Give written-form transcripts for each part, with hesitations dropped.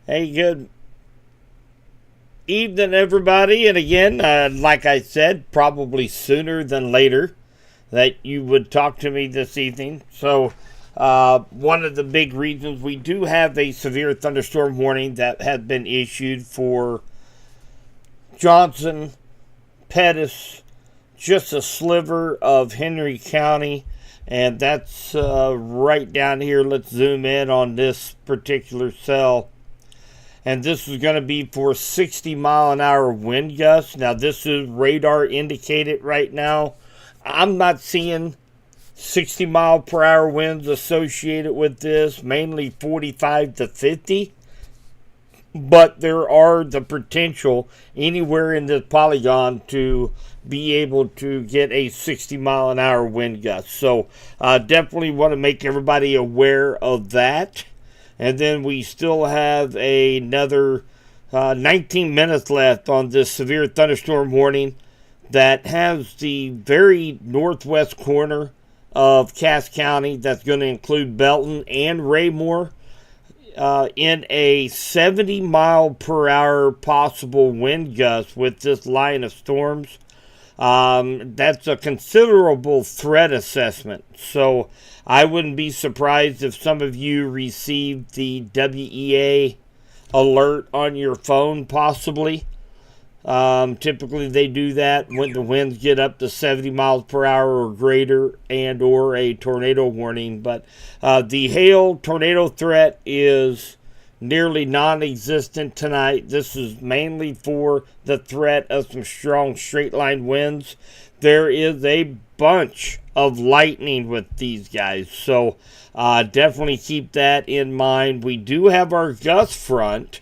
Hey, good evening, everybody. And again, like I said, probably sooner than later that you would talk to me this evening. So, one of the big reasons we do have a severe thunderstorm warning that has been issued for Johnson, Pettis, just a sliver of Henry County, and that's right down here. Let's zoom in on this particular cell. And this is going to be for 60-mile-an-hour wind gusts. Now, this is radar indicated right now. I'm not seeing 60-mile-per-hour winds associated with this, mainly 45 to 50. But there are the potential anywhere in this polygon to be able to get a 60-mile-an-hour wind gust. So, definitely want to make everybody aware of that. And then we still have another 19 minutes left on this severe thunderstorm warning that has the very northwest corner of Cass County. That's going to include Belton and Raymore in a 70-mile-per-hour possible wind gust with this line of storms. That's a considerable threat assessment. So I wouldn't be surprised if some of you received the WEA alert on your phone, possibly. Typically they do that when the winds get up to 70 miles per hour or greater, and or a tornado warning. But the hail tornado threat is nearly non-existent tonight. This is mainly for the threat of some strong straight line winds. There is a bunch of lightning with these guys, so definitely keep that in mind. We do have our gust front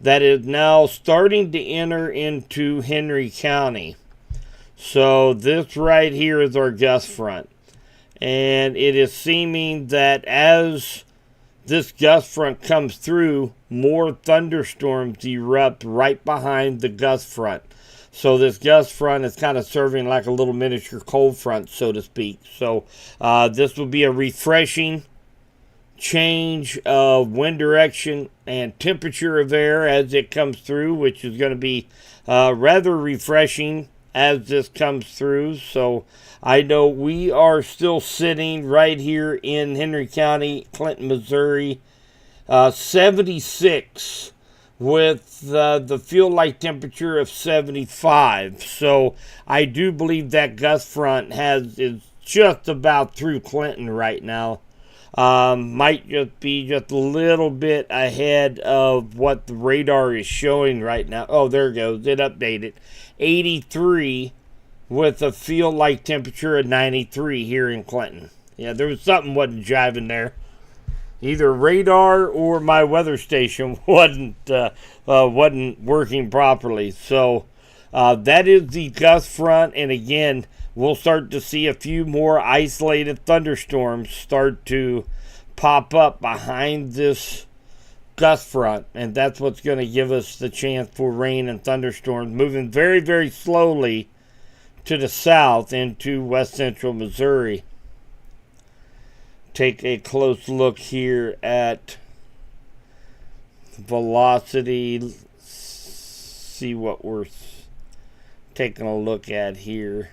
that is now starting to enter into Henry County. So this right here is our gust front, and it is seeming that as this gust front comes through, more thunderstorms erupt right behind the gust front. So this gust front is kind of serving like a little miniature cold front, so to speak. So this will be a refreshing change of wind direction and temperature of air as it comes through, which is going to be rather refreshing as this comes through. So I know we are still sitting right here in Henry County, Clinton, Missouri, 76 with the feel like temperature of 75. So I do believe that gust front is just about through Clinton right now. Might just be just a little bit ahead of what the radar is showing right now. Oh, there it goes. It updated. 83 with a feel like temperature of 93 here in Clinton. Yeah, there was something wasn't jiving there. Either radar or my weather station wasn't working properly. So that is the gust front, and again, we'll start to see a few more isolated thunderstorms start to pop up behind this gust front, and that's what's going to give us the chance for rain and thunderstorms moving very, very slowly to the south into west central Missouri. Take a close look here at velocity. See what we're taking a look at here.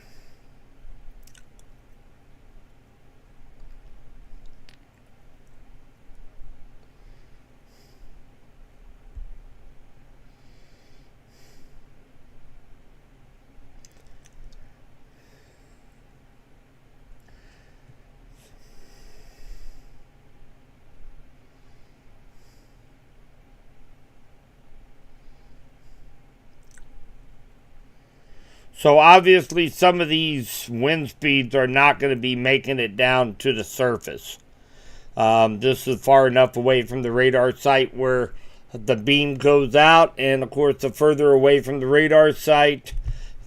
So obviously some of these wind speeds are not going to be making it down to the surface. This is far enough away from the radar site where the beam goes out, and of course the further away from the radar site,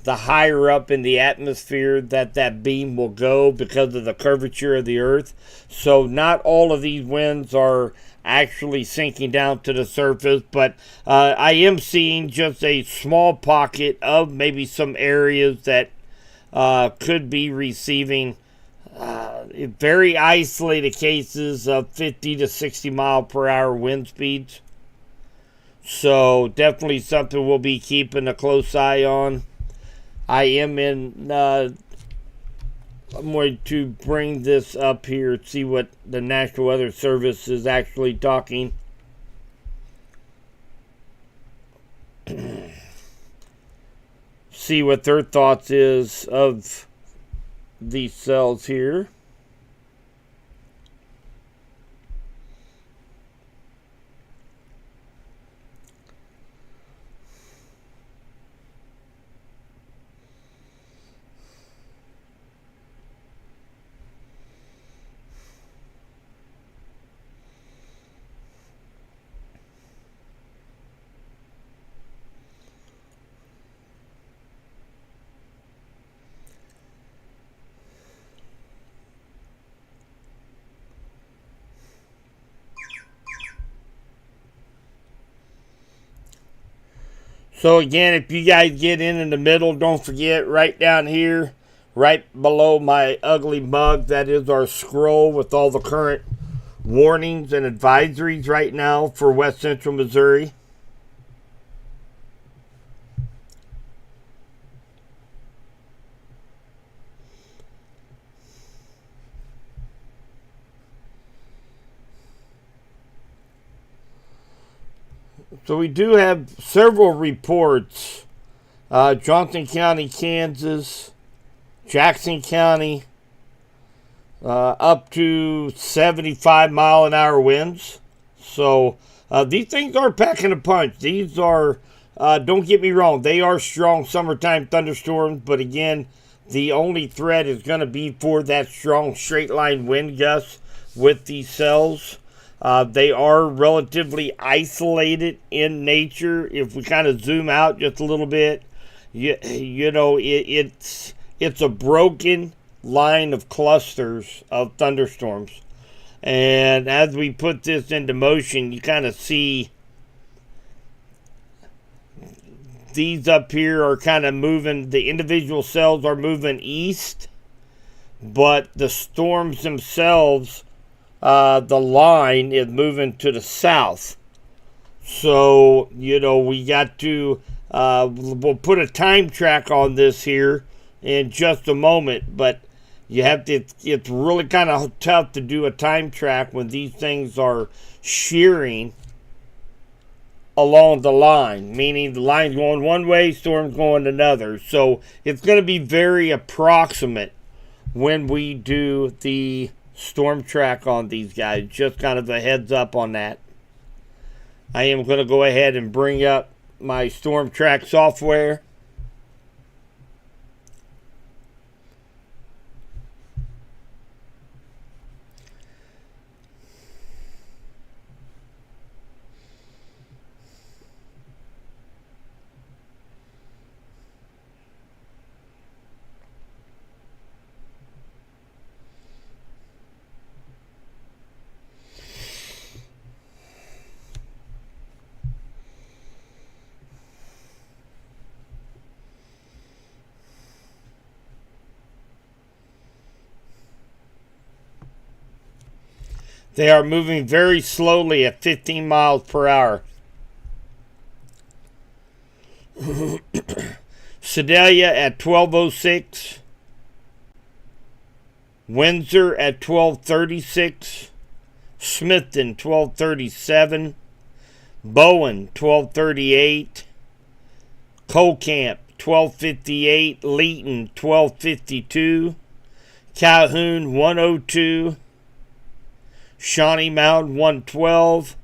the higher up in the atmosphere that beam will go because of the curvature of the earth. So not all of these winds are actually sinking down to the surface, but I am seeing just a small pocket of maybe some areas that could be receiving very isolated cases of 50 to 60 mile per hour wind speeds. So definitely something we'll be keeping a close eye on. I am in. I'm going to bring this up here, see what the National Weather Service is actually talking. See what their thoughts is of these cells here. So again, if you guys get in the middle, don't forget right down here, right below my ugly mug, that is our scroll with all the current warnings and advisories right now for West Central Missouri. So we do have several reports. Johnson County, Kansas, Jackson County, up to 75-mile-an-hour winds. So these things are packing a punch. These are, don't get me wrong, they are strong summertime thunderstorms. But again, the only threat is going to be for that strong straight line wind gust with these cells. They are relatively isolated in nature. If we kind of zoom out just a little bit, you know, it's a broken line of clusters of thunderstorms. And as we put this into motion, you kind of see these up here are kind of moving, the individual cells are moving east, but the storms themselves, the line is moving to the south. So, you know, we got to, we'll put a time track on this here in just a moment, but you have to, it's really kind of tough to do a time track when these things are shearing along the line, meaning the line's going one way, storm's going another. So it's going to be very approximate when we do the storm track on these guys. Just kind of a heads up on that. I am going to go ahead and bring up my storm track software. They are moving very slowly at 15 miles per hour. Sedalia at 12:06. Windsor at 12:36. Smithton 12:37. Bowen 12:38. Colcamp 12:58. Leeton 12:52. Calhoun 102. Shawnee Mound 112,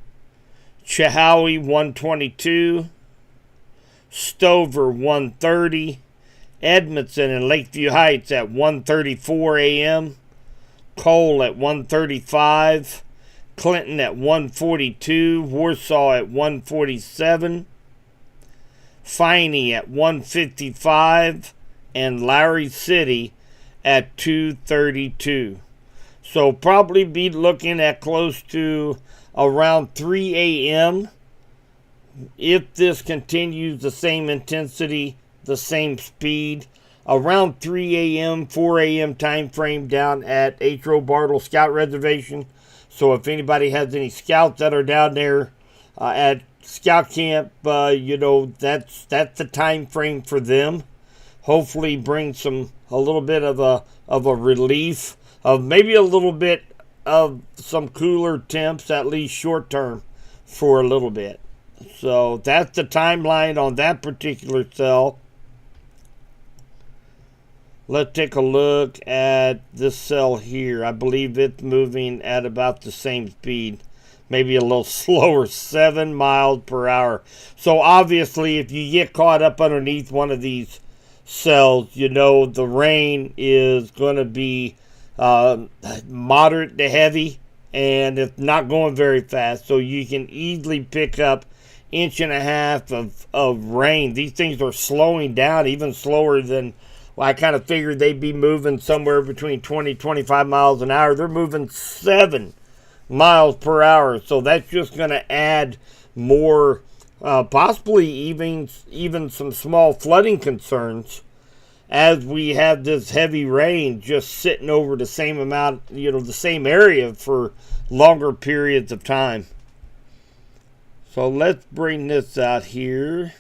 Chehaui 122, Stover 130, Edmondson and Lakeview Heights at 1:34 a.m., Cole at 1:35, Clinton at 1:42, Warsaw at 1:47, Finey at 1:55, and Lowry City at 2:32. So probably be looking at close to around 3 a.m. if this continues the same intensity, the same speed. Around 3 a.m., 4 a.m. time frame down at H. Rowe Bartle Scout Reservation. So if anybody has any scouts that are down there at Scout camp, that's the time frame for them. Hopefully, bring a little bit of a relief of maybe a little bit of some cooler temps, at least short term, for a little bit. So that's the timeline on that particular cell. Let's take a look at this cell here. I believe it's moving at about the same speed, maybe a little slower, 7 miles per hour. So obviously, if you get caught up underneath one of these cells, the rain is going to be moderate to heavy, and it's not going very fast. So you can easily pick up 1.5 inches of rain. These things are slowing down even slower than, well, I kind of figured they'd be moving somewhere between 20-25 miles an hour. They're moving 7 miles per hour. So that's just going to add more, possibly even some small flooding concerns, as we have this heavy rain just sitting over the same amount, the same area for longer periods of time. So let's bring this out here.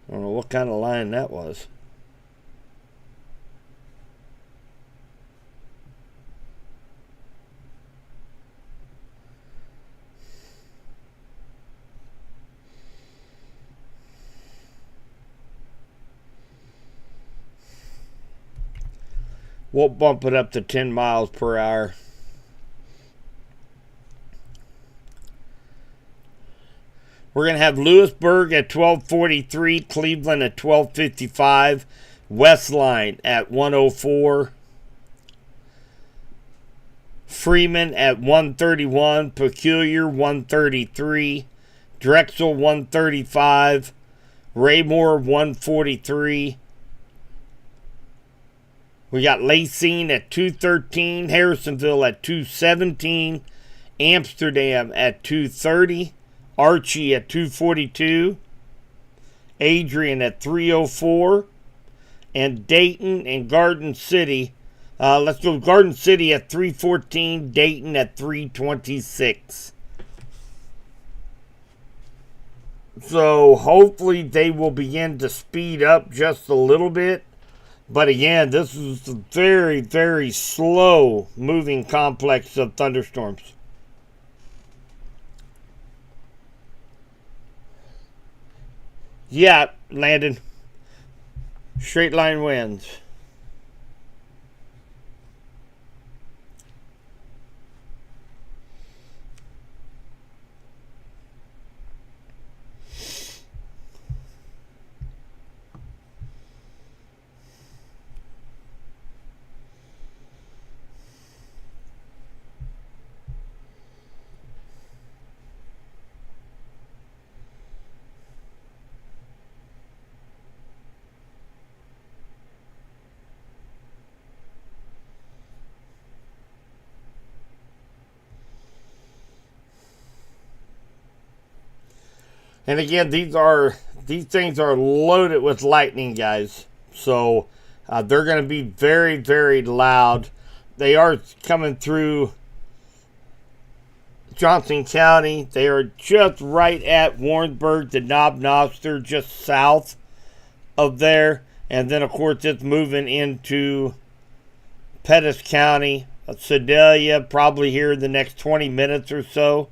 I don't know what kind of line that was. We'll bump it up to 10 miles per hour. We're going to have Lewisburg at 12:43, Cleveland at 12:55, Westline at 1:04, Freeman at 1:31, Peculiar 1:33, Drexel 1:35, Raymore 1:43. We got Lacine at 2:13, Harrisonville at 2:17, Amsterdam at 2:30, Archie at 2:42, Adrian at 3:04, and Dayton and Garden City. Let's go Garden City at 3:14, Dayton at 3:26. So hopefully they will begin to speed up just a little bit. But again, this is a very, very slow moving complex of thunderstorms. Yeah, Landon. Straight line winds. And again, these things are loaded with lightning, guys. So they're going to be very, very loud. They are coming through Johnson County. They are just right at Warrensburg, the Knob Noster, just south of there. And then, of course, it's moving into Pettis County, Sedalia, probably here in the next 20 minutes or so.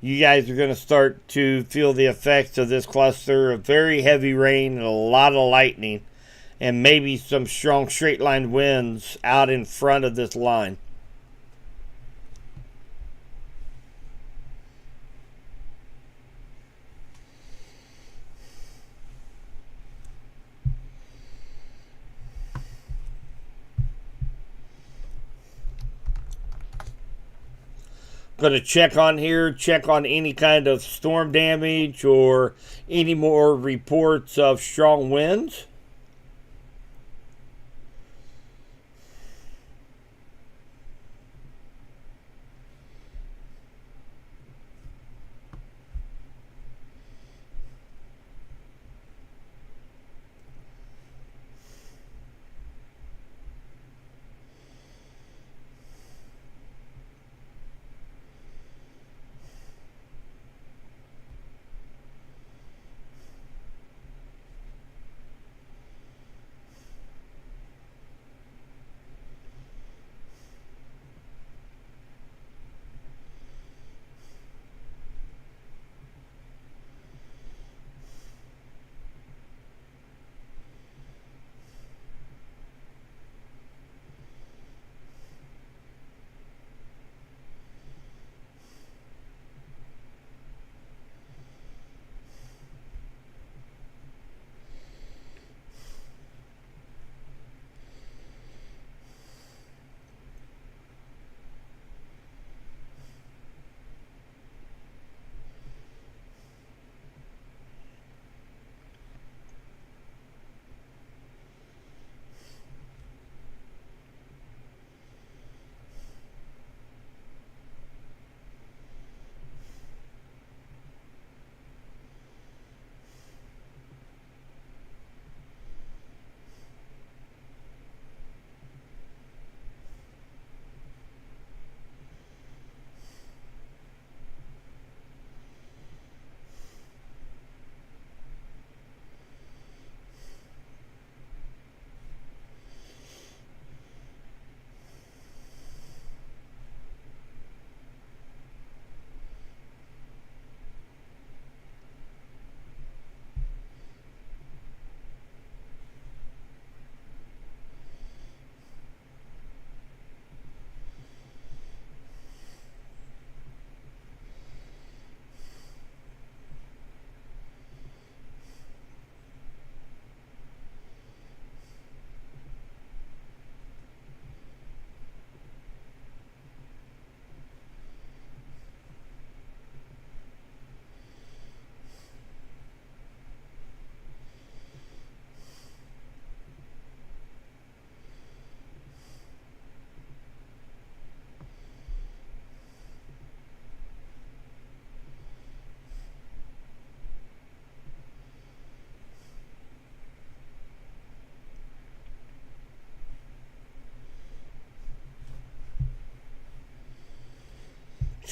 You guys are going to start to feel the effects of this cluster of very heavy rain and a lot of lightning, and maybe some strong straight line winds out in front of this line. Going to check on here, check on any kind of storm damage or any more reports of strong winds.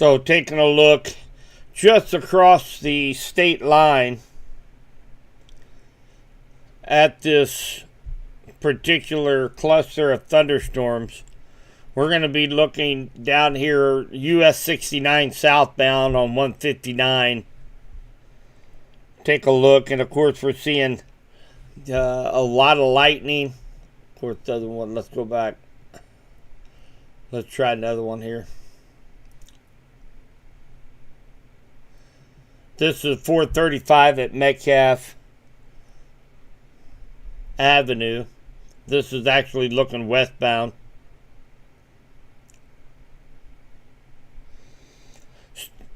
So taking a look just across the state line at this particular cluster of thunderstorms, we're going to be looking down here, US 69 southbound on 159. Take a look, and of course we're seeing a lot of lightning. Of course, the other one, let's go back. Let's try another one here. This is 435 at Metcalf Avenue. This is actually looking westbound.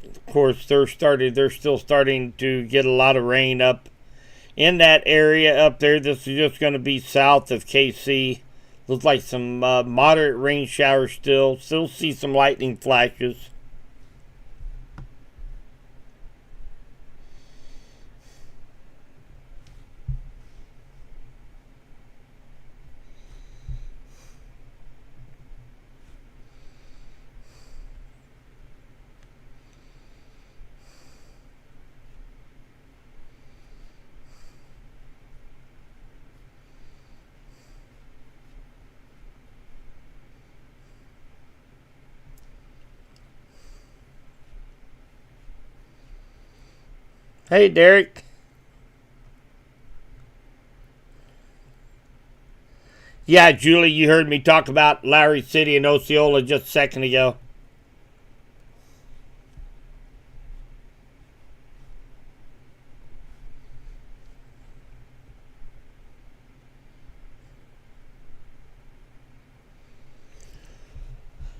Of course, they're still starting to get a lot of rain up in that area up there. This is just going to be south of KC. Looks like some moderate rain showers still. Still see some lightning flashes. Hey, Derek. Yeah, Julie, you heard me talk about Lowry City and Osceola just a second ago.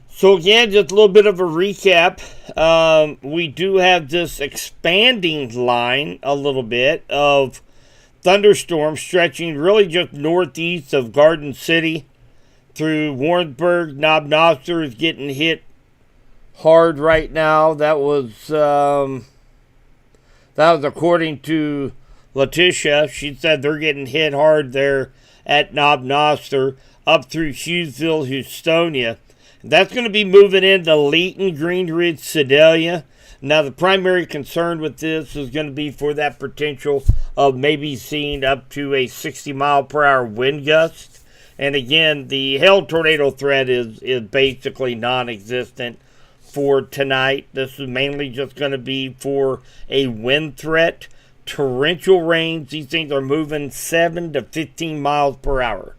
So again, just a little bit of a recap. We do have this expanding line a little bit of thunderstorms stretching really just northeast of Garden City through Warrensburg. Knob Noster is getting hit hard right now. That was according to Letitia. She said they're getting hit hard there at Knob Noster up through Hughesville, Houstonia. That's going to be moving into Leeton, Green Ridge, Sedalia. Now, the primary concern with this is going to be for that potential of maybe seeing up to a 60-mile-per-hour wind gust. And again, the hail tornado threat is basically non-existent for tonight. This is mainly just going to be for a wind threat. Torrential rains, these things are moving 7 to 15 miles per hour.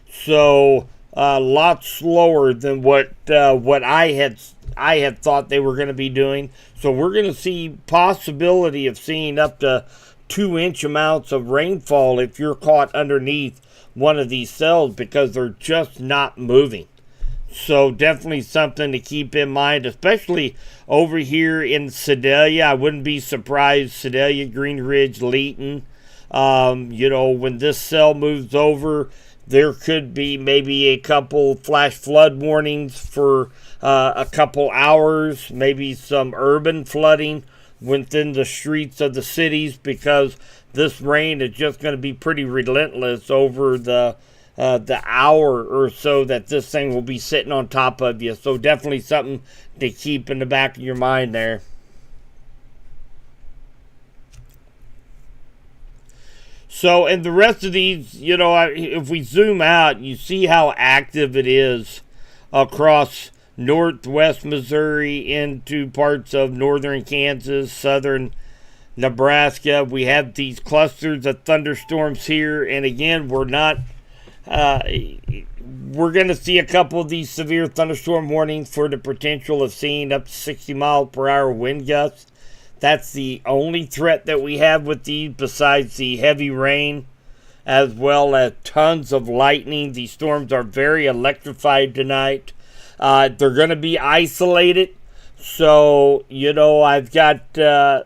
So a lot slower than what I had thought they were going to be doing. So we're going to see possibility of seeing up to 2-inch amounts of rainfall if you're caught underneath one of these cells because they're just not moving. So definitely something to keep in mind, especially over here in Sedalia. I wouldn't be surprised, Sedalia, Green Ridge, Leeton. When this cell moves over, there could be maybe a couple flash flood warnings for a couple hours, maybe some urban flooding within the streets of the cities because this rain is just going to be pretty relentless over the hour or so that this thing will be sitting on top of you. So definitely something to keep in the back of your mind there. So, and the rest of these, if we zoom out, you see how active it is across northwest Missouri into parts of northern Kansas, southern Nebraska. We have these clusters of thunderstorms here, and again, we're going to see a couple of these severe thunderstorm warnings for the potential of seeing up to 60 mile per hour wind gusts. That's the only threat that we have with these besides the heavy rain as well as tons of lightning. These storms are very electrified tonight. They're going to be isolated. So, I've got,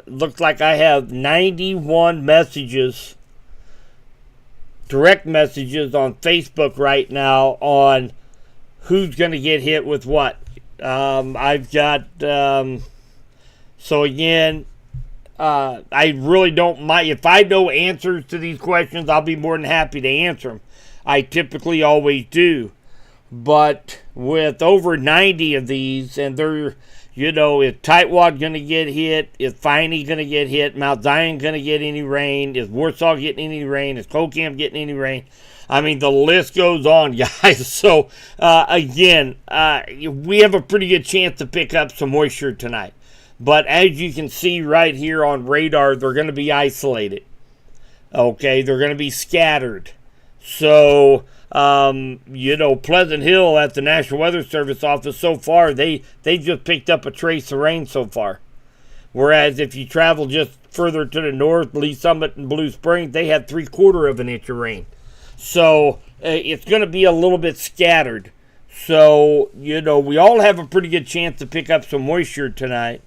looks like I have 91 messages, direct messages on Facebook right now on who's going to get hit with what. I've got... So again, I really don't mind. If I know answers to these questions, I'll be more than happy to answer them. I typically always do. But with over 90 of these, and they're You know, is Tightwad going to get hit? Is Finey going to get hit? Mount Zion going to get any rain? Is Warsaw getting any rain? Is Colcamp getting any rain? I mean, the list goes on, guys. So, again, we have a pretty good chance to pick up some moisture tonight. But as you can see right here on radar, they're going to be isolated. Okay, they're going to be scattered. So, you know, Pleasant Hill at the National Weather Service office so far, they just picked up a trace of rain so far. Whereas if you travel just further to the north, Lee Summit and Blue Springs, they had 3/4 of an inch of rain. So it's going to be a little bit scattered. So, you know, we all have a pretty good chance to pick up some moisture tonight.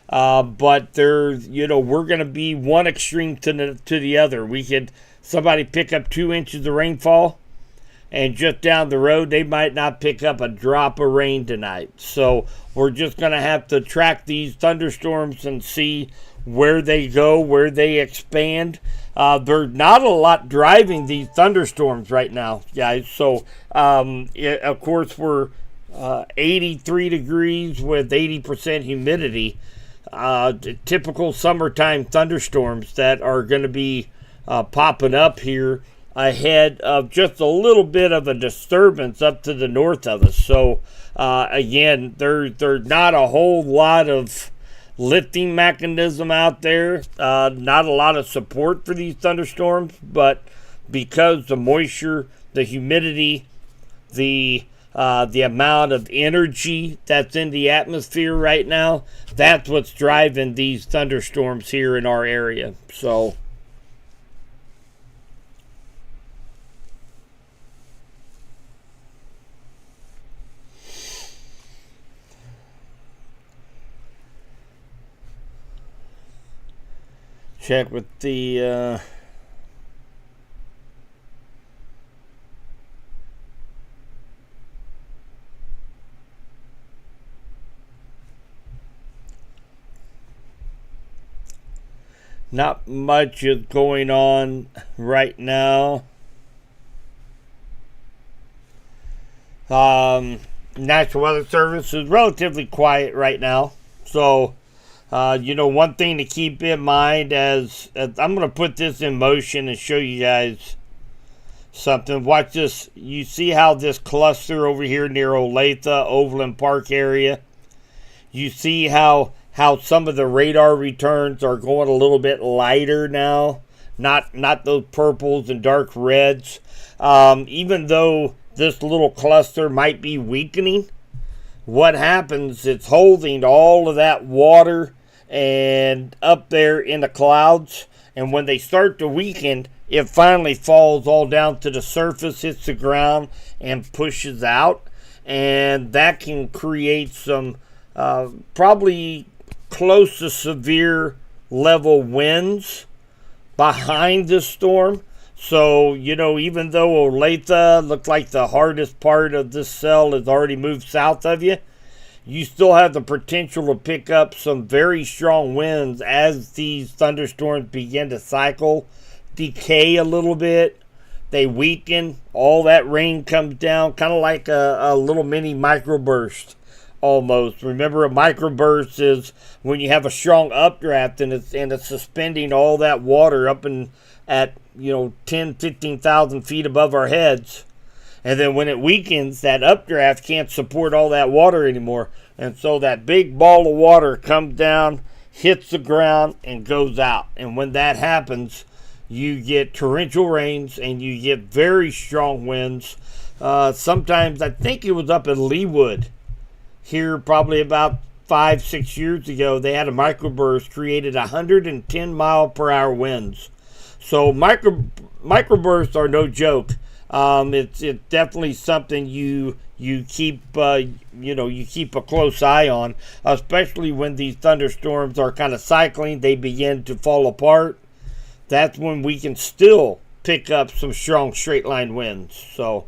But there's, you know, we're going to be one extreme to the other. We could, somebody pick up 2 inches of rainfall, and just down the road, they might not pick up a drop of rain tonight. So we're just going to have to track these thunderstorms and see where they go, where they expand. There's not a lot driving these thunderstorms right now, guys. So, of course, we're 83 degrees with 80% humidity. Typical summertime thunderstorms that are going to be popping up here ahead of just a little bit of a disturbance up to the north of us. So, again, there's not a whole lot of lifting mechanism out there, not a lot of support for these thunderstorms, but because the moisture, the humidity, the amount of energy that's in the atmosphere right now, that's what's driving these thunderstorms here in our area. So check with the not much is going on right now. National Weather Service is relatively quiet right now. So, you know, one thing to keep in mind as I'm going to put this in motion and show you guys something. Watch this. You see how this cluster over here near Olathe, Overland Park area, you see how some of the radar returns are going a little bit lighter now, not those purples and dark reds. Even though this little cluster might be weakening, what happens, it's holding all of that water and up there in the clouds, and when they start to weaken, it finally falls all down to the surface, hits the ground, and pushes out, and that can create some probably close to severe level winds behind this storm. So, you know, even though Olathe looked like the hardest part of this cell has already moved south of you, you still have the potential to pick up some very strong winds as these thunderstorms begin to cycle, decay a little bit. They weaken, all that rain comes down, kind of like a little mini microburst almost. Remember, a microburst is when you have a strong updraft and it's suspending all that water up at 10, 15,000 feet above our heads. And then when it weakens, that updraft can't support all that water anymore. And so that big ball of water comes down, hits the ground, and goes out. And when that happens, you get torrential rains and you get very strong winds. Sometimes, I think it was up in Leawood here probably about 5-6 years ago, they had a microburst created 110 mile per hour winds. So microbursts are no joke. It's definitely something you keep you keep a close eye on, especially when these thunderstorms are kind of cycling. They begin to fall apart. That's when we can still pick up some strong straight line winds. So.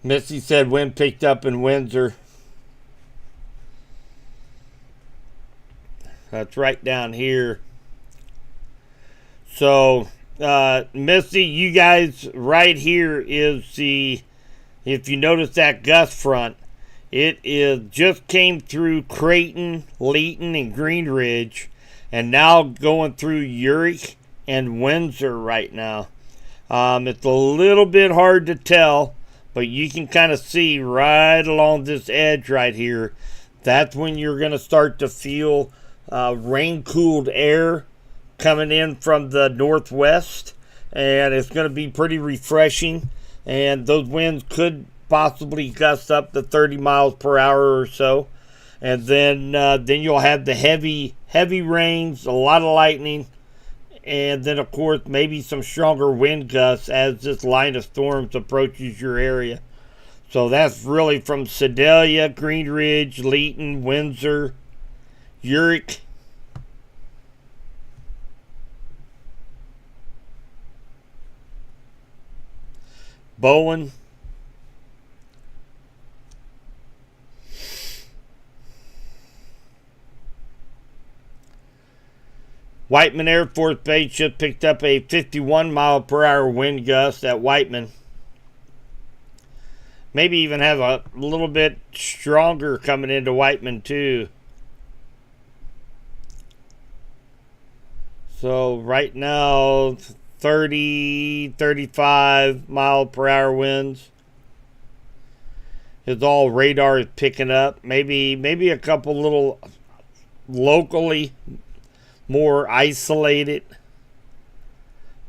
Missy said wind picked up in Windsor. That's right down here. So, Misty, you guys, right here is if you notice that gust front, it is just came through Creighton, Leeton, and Green Ridge, and now going through Urick and Windsor right now. It's a little bit hard to tell, but you can kind of see right along this edge right here. That's when you're going to start to feel rain-cooled air coming in from the northwest, and it's going to be pretty refreshing. And those winds could possibly gust up to 30 miles per hour or so. And then you'll have the heavy rains, a lot of lightning, and then, of course, maybe some stronger wind gusts as this line of storms approaches your area. So that's really from Sedalia, Green Ridge, Leeton, Windsor, Urick, Bowen, Whiteman Air Force Base just picked up a 51 mile per hour wind gust at Whiteman. Maybe even have a little bit stronger coming into Whiteman too. So right now, 30, 35 mile per hour winds. It's all radar is picking up. Maybe a couple little locally more isolated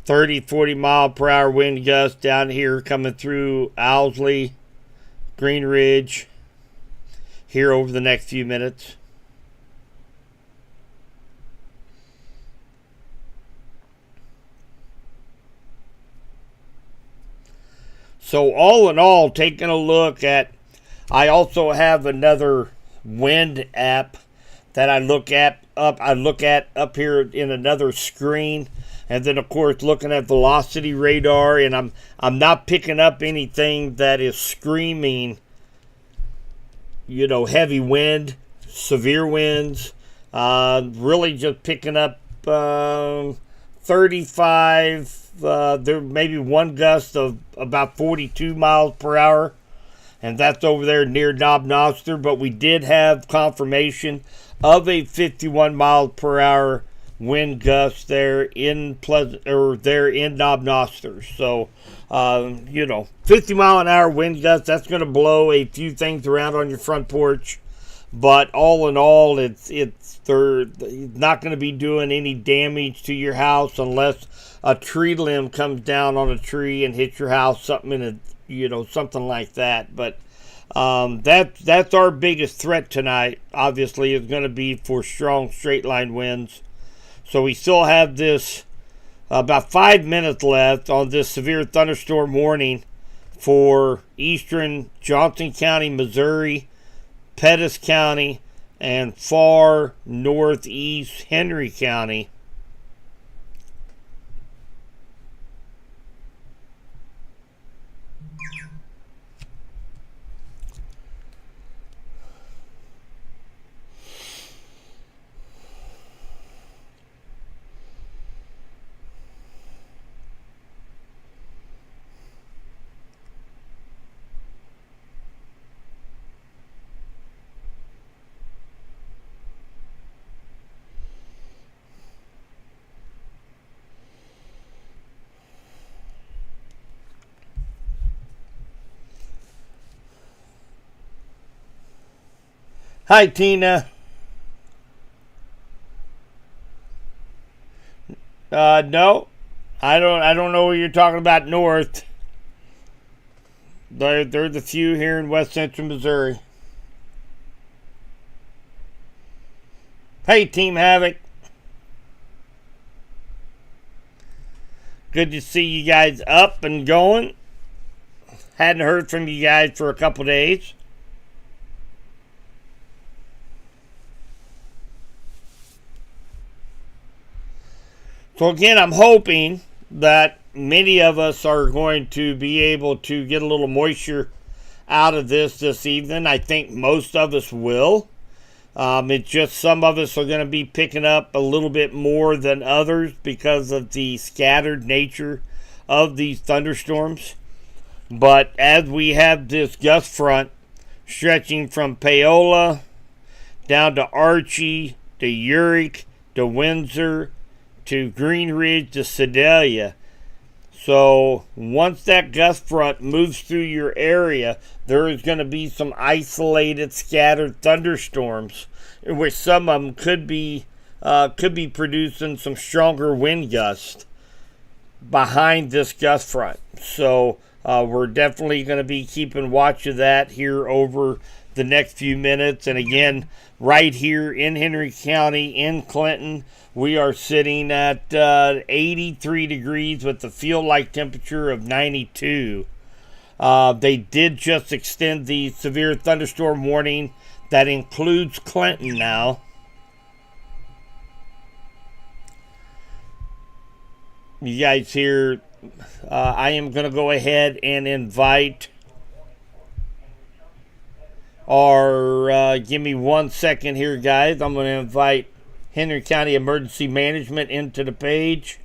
30, 40 mile per hour wind gusts down here coming through Owsley, Green Ridge here over the next few minutes. So all in all, taking a look at, I also have another wind app that I look at up here in another screen, and then of course looking at velocity radar, and I'm not picking up anything that is screaming, heavy wind, severe winds. Really just picking up 35. There may be one gust of about 42 miles per hour, and that's over there near Knob Noster. But we did have confirmation of a 51 miles per hour wind gust there in Knob Noster. So, 50 mile an hour wind gust, that's going to blow a few things around on your front porch. But all in all, they're not going to be doing any damage to your house unless a tree limb comes down on a tree and hits your house, something like that. But that's our biggest threat tonight. Obviously, is going to be for strong straight line winds. So we still have this about 5 minutes left on this severe thunderstorm warning for eastern Johnson County, Missouri, Pettis County, and far northeast Henry County. Hi, Tina. No, I don't know what you're talking about north. There's a few here in west central Missouri. Hey, Team Havoc. Good to see you guys up and going. Hadn't heard from you guys for a couple days. So again, I'm hoping that many of us are going to be able to get a little moisture out of this evening. I think most of us will. It's just some of us are going to be picking up a little bit more than others because of the scattered nature of these thunderstorms. But as we have this gust front stretching from Paola down to Archie to Uric to Windsor to Green Ridge to Sedalia. So once that gust front moves through your area, there is going to be some isolated, scattered thunderstorms, in which some of them could be producing some stronger wind gusts behind this gust front. So we're definitely going to be keeping watch of that here over the next few minutes. And again, right here in Henry County, in Clinton, we are sitting at 83 degrees with the feel-like temperature of 92. They did just extend the severe thunderstorm warning that includes Clinton now. You guys here, I am going to go ahead and invite give me 1 second here, guys. I'm going to invite Henry County Emergency Management into the page.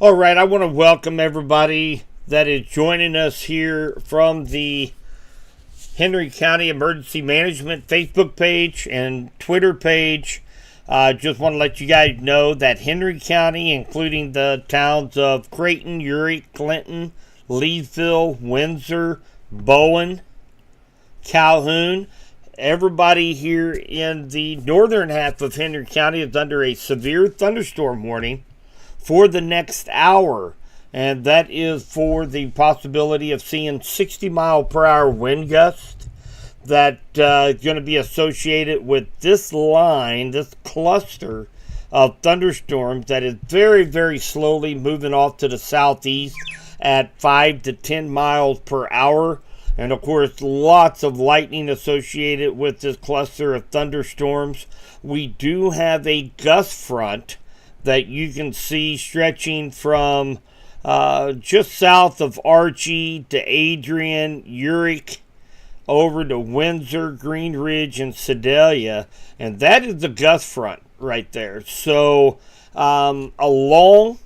All right, I want to welcome everybody that is joining us here from the Henry County Emergency Management Facebook page and Twitter page. Just want to let you guys know that Henry County, including the towns of Creighton, Uric, Clinton, Leesville, Windsor, Bowen, Calhoun, everybody here in the northern half of Henry County is under a severe thunderstorm warning for the next hour, and that is for the possibility of seeing 60-mile-per-hour wind gusts that is going to be associated with this line, this cluster of thunderstorms that is very, very slowly moving off to the southeast at 5 to 10 miles per hour. And of course, lots of lightning associated with this cluster of thunderstorms. We do have a gust front that you can see stretching from just south of Archie to Adrian, Uric, over to Windsor, Green Ridge, and Sedalia. And that is the gust front right there. So along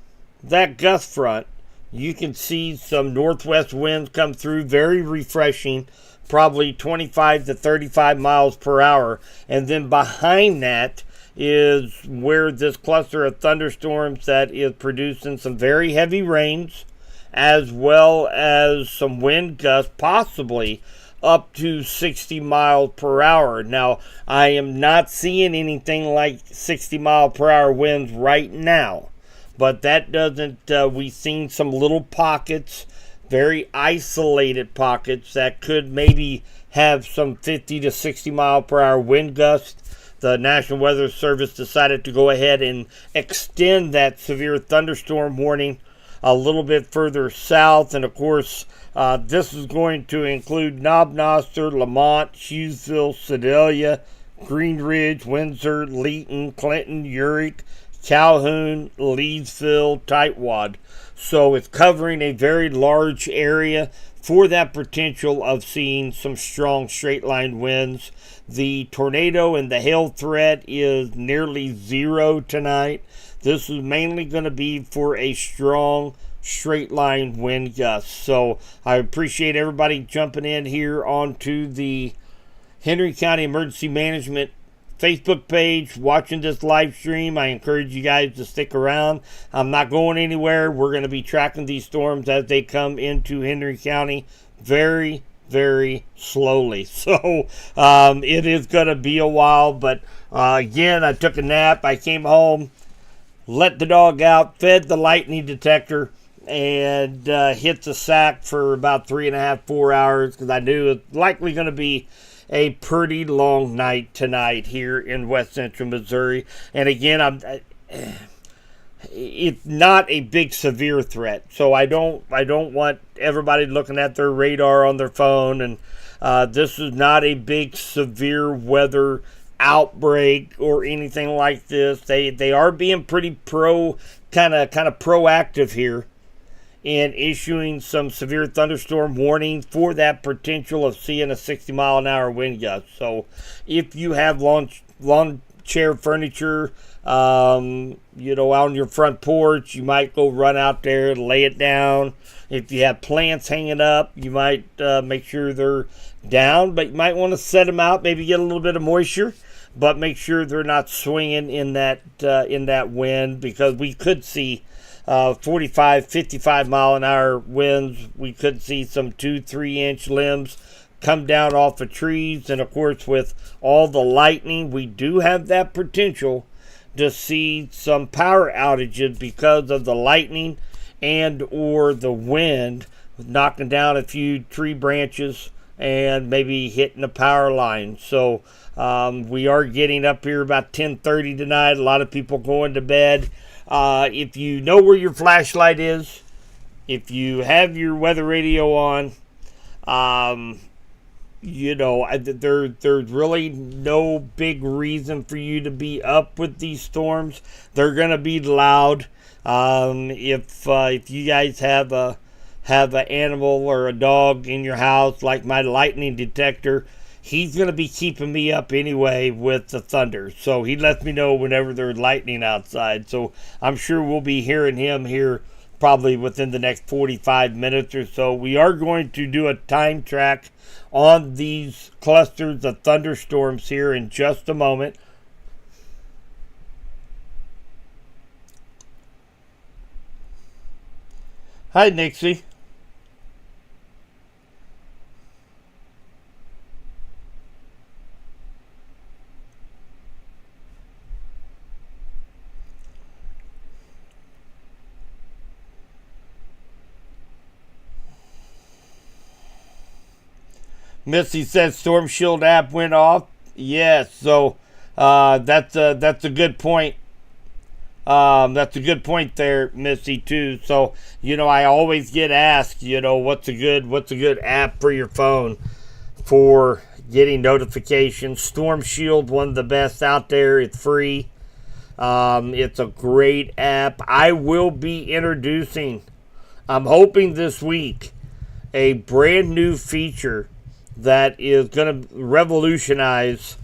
that gust front, you can see some northwest winds come through, very refreshing, probably 25 to 35 miles per hour. And then behind that is where this cluster of thunderstorms that is producing some very heavy rains, as well as some wind gusts, possibly up to 60 miles per hour. Now, I am not seeing anything like 60 mile per hour winds right now, but that doesn't, we've seen some little pockets, very isolated pockets that could maybe have some 50 to 60 mile per hour wind gusts. The National Weather Service decided to go ahead and extend that severe thunderstorm warning a little bit further south. And of course, this is going to include Knob Noster, Lamont, Hughesville, Sedalia, Green Ridge, Windsor, Leeton, Clinton, Uric, Calhoun, Leesville, Tightwad. So it's covering a very large area for that potential of seeing some strong straight line winds. The tornado and the hail threat is nearly zero tonight. This is mainly going to be for a strong straight line wind gust. So I appreciate everybody jumping in here onto the Henry County Emergency Management Facebook page, watching this live stream. I encourage you guys to stick around. I'm not going anywhere. We're going to be tracking these storms as they come into Henry County very, very slowly. So it is going to be a while. But again, I took a nap. I came home, let the dog out, fed the lightning detector, and hit the sack for about 3.5, 4 hours because I knew it was likely going to be a pretty long night tonight here in West Central Missouri. And again, it's not a big severe threat, so I don't want everybody looking at their radar on their phone. And this is not a big severe weather outbreak or anything like this. They are being pretty kind of proactive here in issuing some severe thunderstorm warning for that potential of seeing a 60-mile-an-hour wind gust. So if you have lawn chair furniture, out on your front porch, you might go run out there, lay it down. If you have plants hanging up, you might make sure they're down, but you might want to set them out, maybe get a little bit of moisture, but make sure they're not swinging in that wind, because we could see 45, 55 mile an hour winds. We could see some 2-3 inch limbs come down off of trees. And of course, with all the lightning, we do have that potential to see some power outages because of the lightning and or the wind knocking down a few tree branches and maybe hitting a power line. So we are getting up here about 10:30 tonight. A lot of people going to bed. If you know where your flashlight is, if you have your weather radio on, there's really no big reason for you to be up with these storms. They're going to be loud. If you guys have an animal or a dog in your house, like my lightning detector, he's going to be keeping me up anyway with the thunder. So he lets me know whenever there's lightning outside. So I'm sure we'll be hearing him here probably within the next 45 minutes or so. We are going to do a time track on these clusters of thunderstorms here in just a moment. Hi, Nixie. Missy says Storm Shield app went off. Yes, so that's a good point. That's a good point there, Missy, too. So I always get asked, what's a good app for your phone for getting notifications. Storm Shield, one of the best out there. It's free. It's a great app. I will be introducing, I'm hoping this week, a brand new feature that is going to revolutionize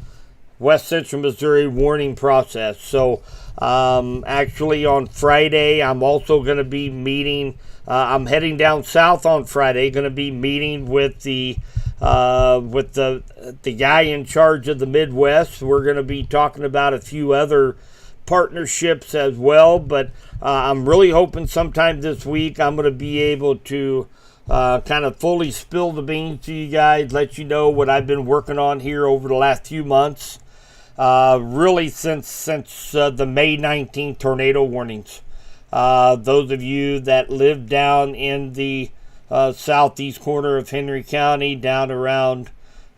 West Central Missouri warning process. So actually on Friday, I'm also going to be meeting, I'm heading down south on Friday, going to be meeting with the guy in charge of the Midwest. We're going to be talking about a few other partnerships as well, but I'm really hoping sometime this week I'm going to be able to kind of fully spill the beans to you guys, let you know what I've been working on here over the last few months. Really since the May 19th tornado warnings. Those of you that live down in the southeast corner of Henry County, down around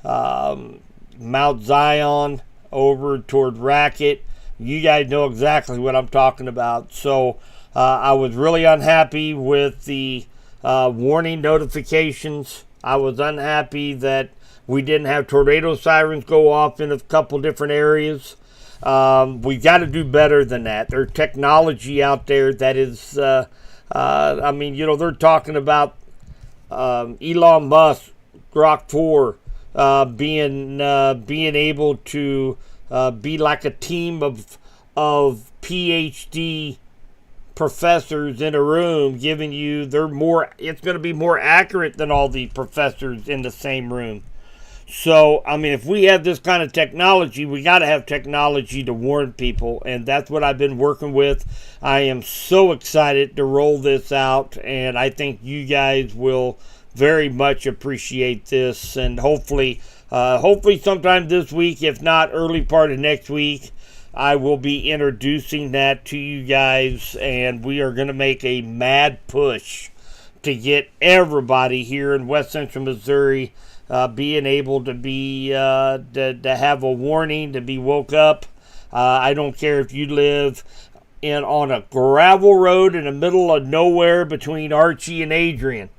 Mount Zion, over toward Racket, you guys know exactly what I'm talking about. So I was really unhappy with the warning notifications. I was unhappy that we didn't have tornado sirens go off in a couple different areas. We've got to do better than that. There's technology out there that is, I mean, you know, they're talking about Elon Musk, Grok 4, being able to be like a team of PhD professors in a room giving you, it's going to be more accurate than all the professors in the same room. So, I mean, if we have this kind of technology, we got to have technology to warn people, and that's what I've been working with. I am so excited to roll this out, and I think you guys will very much appreciate this, and hopefully sometime this week, if not early part of next week, I will be introducing that to you guys, and we are going to make a mad push to get everybody here in West Central Missouri being able to be to have a warning, to be woke up. I don't care if you live on a gravel road in the middle of nowhere between Archie and Adrian.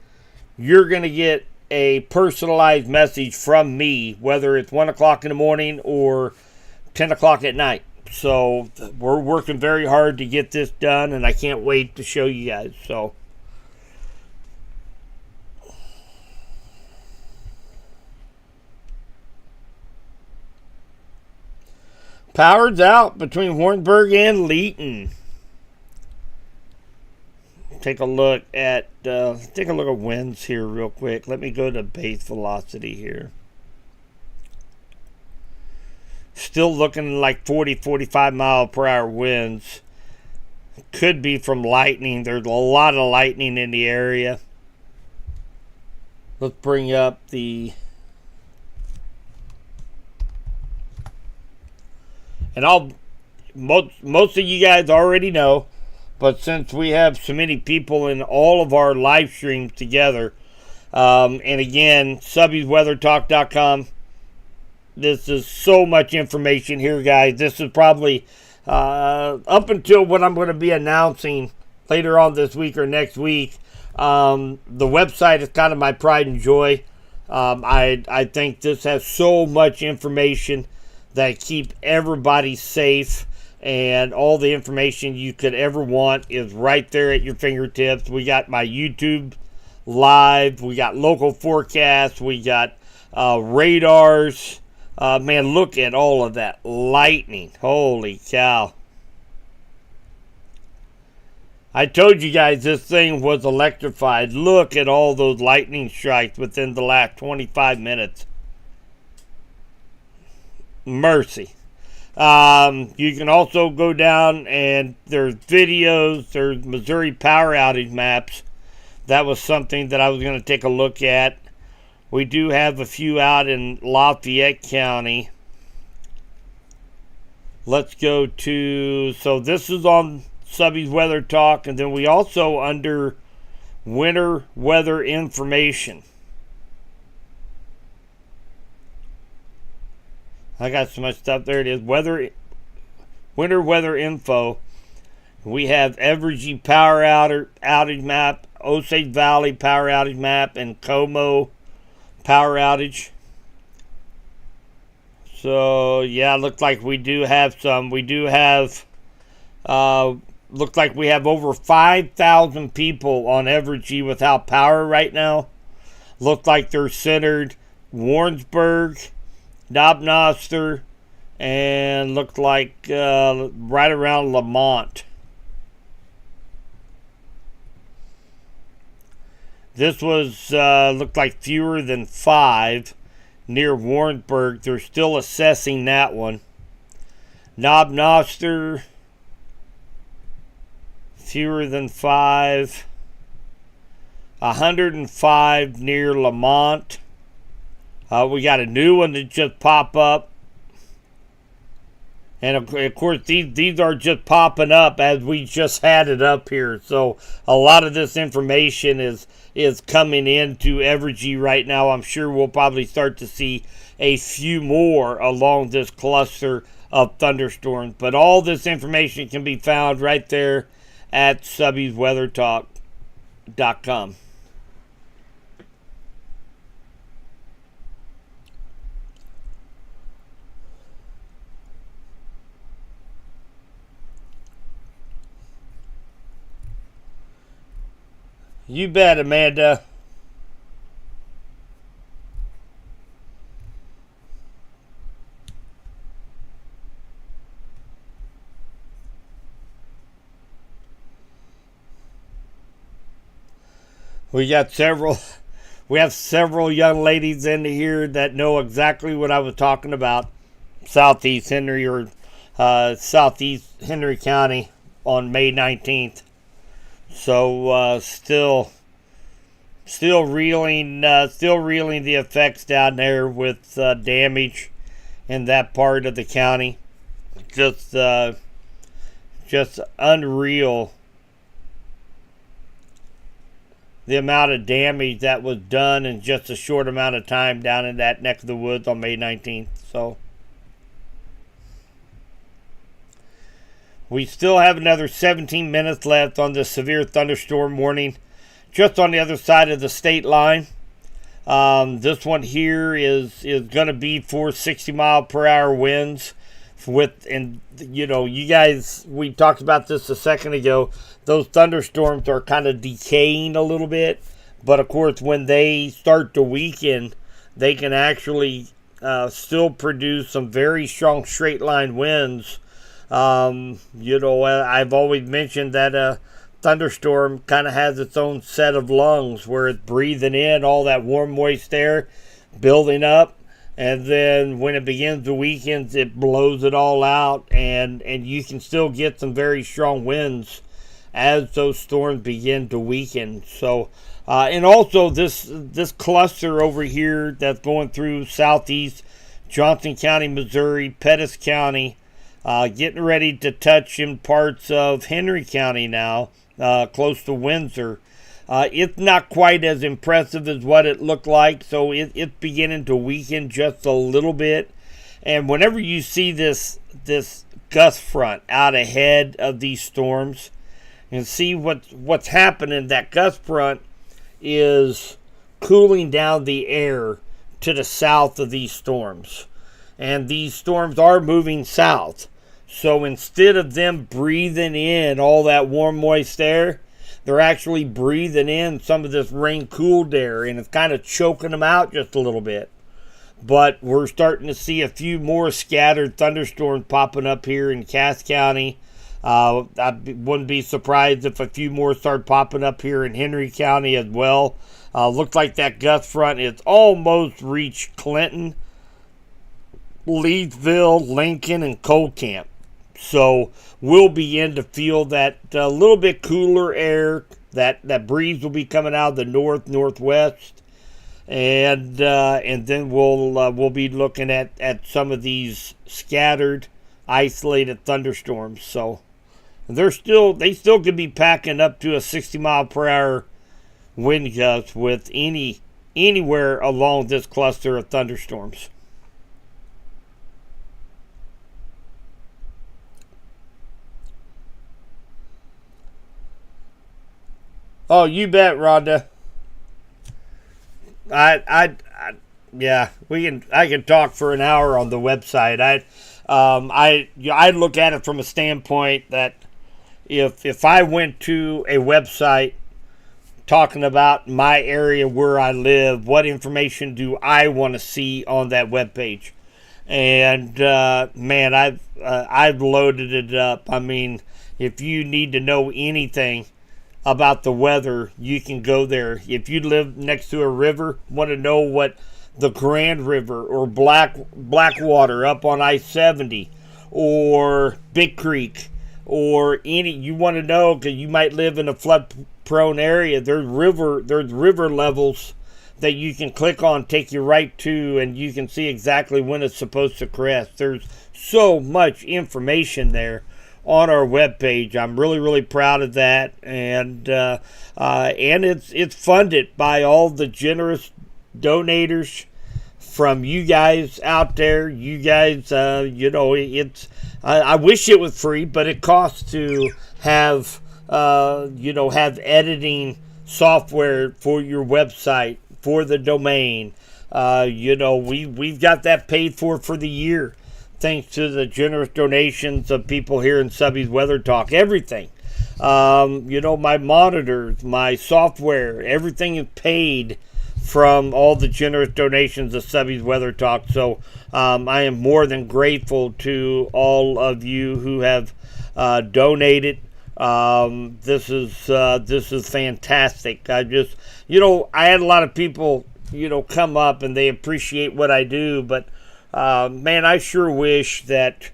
You're going to get a personalized message from me, whether it's 1 o'clock in the morning or 10 o'clock at night. So we're working very hard to get this done, and I can't wait to show you guys. So power's out between Warrensburg and Leeton. Take a look at winds here real quick. Let me go to base velocity here. Still looking like 40-45 mile per hour winds. Could be from lightning. There's a lot of lightning in the area. Let's bring up the... And most of you guys already know, but since we have so many people in all of our live streams together, and again, Subby'sWeatherTalk.com. This is so much information here, guys. This is probably up until what I'm going to be announcing later on this week or next week. The website is kind of my pride and joy. I think this has so much information that keep everybody safe, and all the information you could ever want is right there at your fingertips. We got my YouTube live, we got local forecasts, we got radars. Man, look at all of that lightning. Holy cow. I told you guys this thing was electrified. Look at all those lightning strikes within the last 25 minutes. Mercy. You can also go down and there's videos, there's Missouri power outage maps. That was something that I was going to take a look at. We do have a few out in Lafayette County. Let's go to, so this is on Subby's Weather Talk, and then we also under winter weather information. I got so much stuff. There it is. Winter weather info. We have Evergy power outage map, Osage Valley power outage map, and Como power outage. So yeah, looks like we do have some. We do have. Looks like we have over 5,000 people on Evergy without power right now. Looks like they're centered Warrensburg, Knob Noster, and looked like right around Lamont. This was looked like fewer than 5 near Warrensburg. They're still assessing that one. Knob Noster, fewer than 5. 105 near Lamont. We got a new one that just popped up. And of course, these are just popping up as we just had it up here. So a lot of this information is coming into Evergy right now. I'm sure we'll probably start to see a few more along this cluster of thunderstorms. But all this information can be found right there at Subby'sWeatherTalk.com. You bet, Amanda. We got several. We have several young ladies in here that know exactly what I was talking about. Southeast Henry or Southeast Henry County on May 19th. So still reeling the effects down there with damage in that part of the county. Just unreal. The amount of damage that was done in just a short amount of time down in that neck of the woods on May 19th. So we still have another 17 minutes left on this severe thunderstorm warning just on the other side of the state line. This one here is going to be for 60-mile-per-hour winds. And you guys, we talked about this a second ago. Those thunderstorms are kind of decaying a little bit, but of course, when they start to weaken, they can actually still produce some very strong straight line winds. I've always mentioned that a thunderstorm kind of has its own set of lungs where it's breathing in all that warm, moist air, building up. And then when it begins to weaken, it blows it all out, and you can still get some very strong winds as those storms begin to weaken. So, and also this cluster over here that's going through southeast Johnson County, Missouri, Pettis County, getting ready to touch in parts of Henry County now, close to Windsor. It's not quite as impressive as what it looked like, so it's beginning to weaken just a little bit. And whenever you see this gust front out ahead of these storms, and see what's happening, that gust front is cooling down the air to the south of these storms. And these storms are moving south. So instead of them breathing in all that warm, moist air, they're actually breathing in some of this rain-cooled air, and it's kind of choking them out just a little bit. But we're starting to see a few more scattered thunderstorms popping up here in Cass County. I wouldn't be surprised if a few more start popping up here in Henry County as well. Looks like that gust front is almost reached Clinton, Leesville, Lincoln, and Cold Camp. So we'll begin to feel that little bit cooler air. That breeze will be coming out of the northwest, and then we'll be looking at some of these scattered, isolated thunderstorms. So they still could be packing up to a 60-mile-per-hour wind gust with anywhere along this cluster of thunderstorms. Oh, you bet, Rhonda. I can talk for an hour on the website. I look at it from a standpoint that if I went to a website talking about my area where I live, what information do I want to see on that webpage? And man, I've loaded it up. I mean, if you need to know anything about the weather, you can go there. If you live next to a river, want to know what the Grand River or Blackwater up on I-70 or Big Creek or you want to know because you might live in a flood prone area, there's river levels that you can click on, take you right to, and you can see exactly when it's supposed to crest. There's so much information there on our webpage. I'm really, really proud of that, and it's funded by all the generous donators from you guys out there. You guys, it's I wish it was free, but it costs to have editing software for your website, for the domain. We've got that paid for the year, thanks to the generous donations of people here in Subby's Weather Talk. Everything My monitors, my software, everything is paid from all the generous donations of Subby's Weather Talk. So I am more than grateful to all of you who have donated. This is fantastic. I had a lot of people, come up and they appreciate what I do, but man, I sure wish that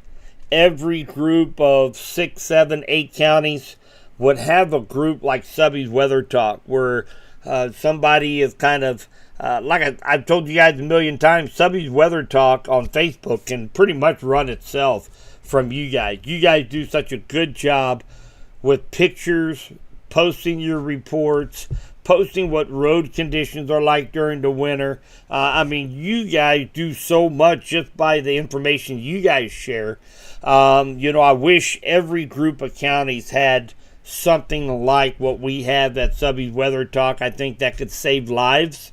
every group of 6, 7, 8 counties would have a group like Subby's Weather Talk, where somebody is kind of, like I've told you guys a million times, Subby's Weather Talk on Facebook can pretty much run itself from you guys. You guys do such a good job with pictures, posting your reports, posting what road conditions are like during the winter. You guys do so much just by the information you guys share. I wish every group of counties had something like what we have at Subby's Weather Talk. I think that could save lives.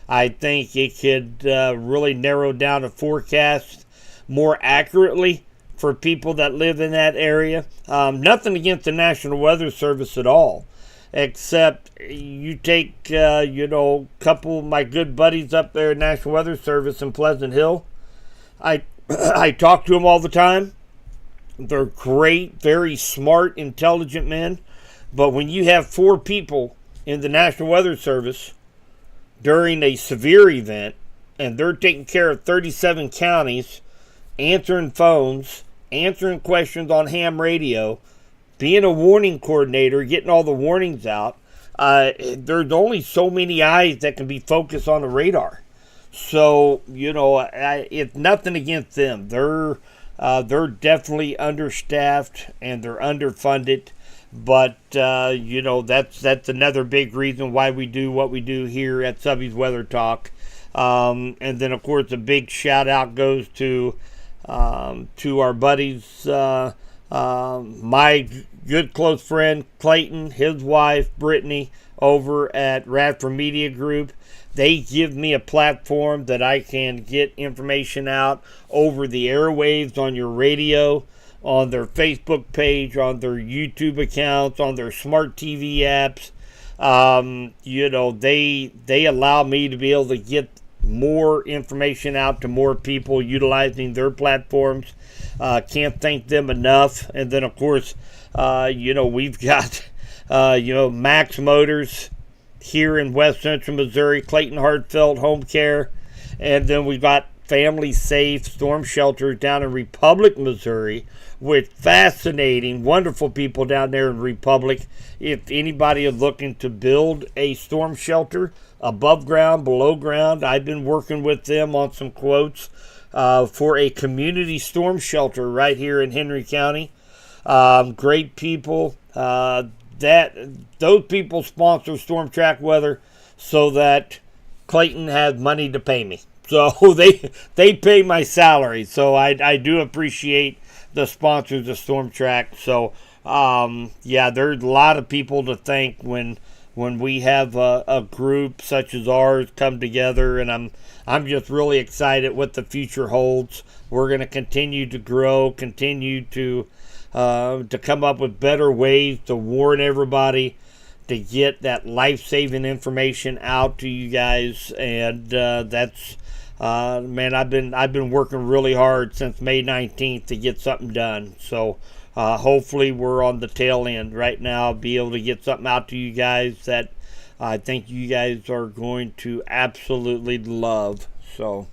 I think it could really narrow down a forecast more accurately for people that live in that area. Nothing against the National Weather Service at all, except you take, a couple of my good buddies up there at National Weather Service in Pleasant Hill. I talk to them all the time. They're great, very smart, intelligent men. But when you have 4 people in the National Weather Service during a severe event, and they're taking care of 37 counties, answering phones, answering questions on ham radio, being a warning coordinator, getting all the warnings out, there's only so many eyes that can be focused on the radar. So, it's nothing against them. They're definitely understaffed and they're underfunded, but that's another big reason why we do what we do here at Subby's Weather Talk. And then of course a big shout out goes to our buddies, my good close friend Clayton, his wife Brittany over at Radford Media Group. They give me a platform that I can get information out over the airwaves on your radio, on their Facebook page, on their YouTube accounts, on their smart TV apps. They allow me to be able to get more information out to more people utilizing their platforms. Can't thank them enough. And then, of course, we've got, Max Motors here in West Central Missouri, Clayton Hartfeld Home Care, and then we've got Family Safe Storm Shelters down in Republic, Missouri, with fascinating, wonderful people down there in Republic. If anybody is looking to build a storm shelter above ground, below ground, I've been working with them on some quotes for a community storm shelter right here in Henry County. Great people. Those people sponsor Storm Track Weather so that Clayton has money to pay me. So they pay my salary. So I do appreciate the sponsors of Storm Track. So there's a lot of people to thank when we have a group such as ours come together, and I'm just really excited what the future holds. We're going to continue to grow, continue to come up with better ways to warn everybody, to get that life-saving information out to you guys, and that's I've been working really hard since May 19th to get something done. So hopefully we're on the tail end right now, be able to get something out to you guys that I think you guys are going to absolutely love. So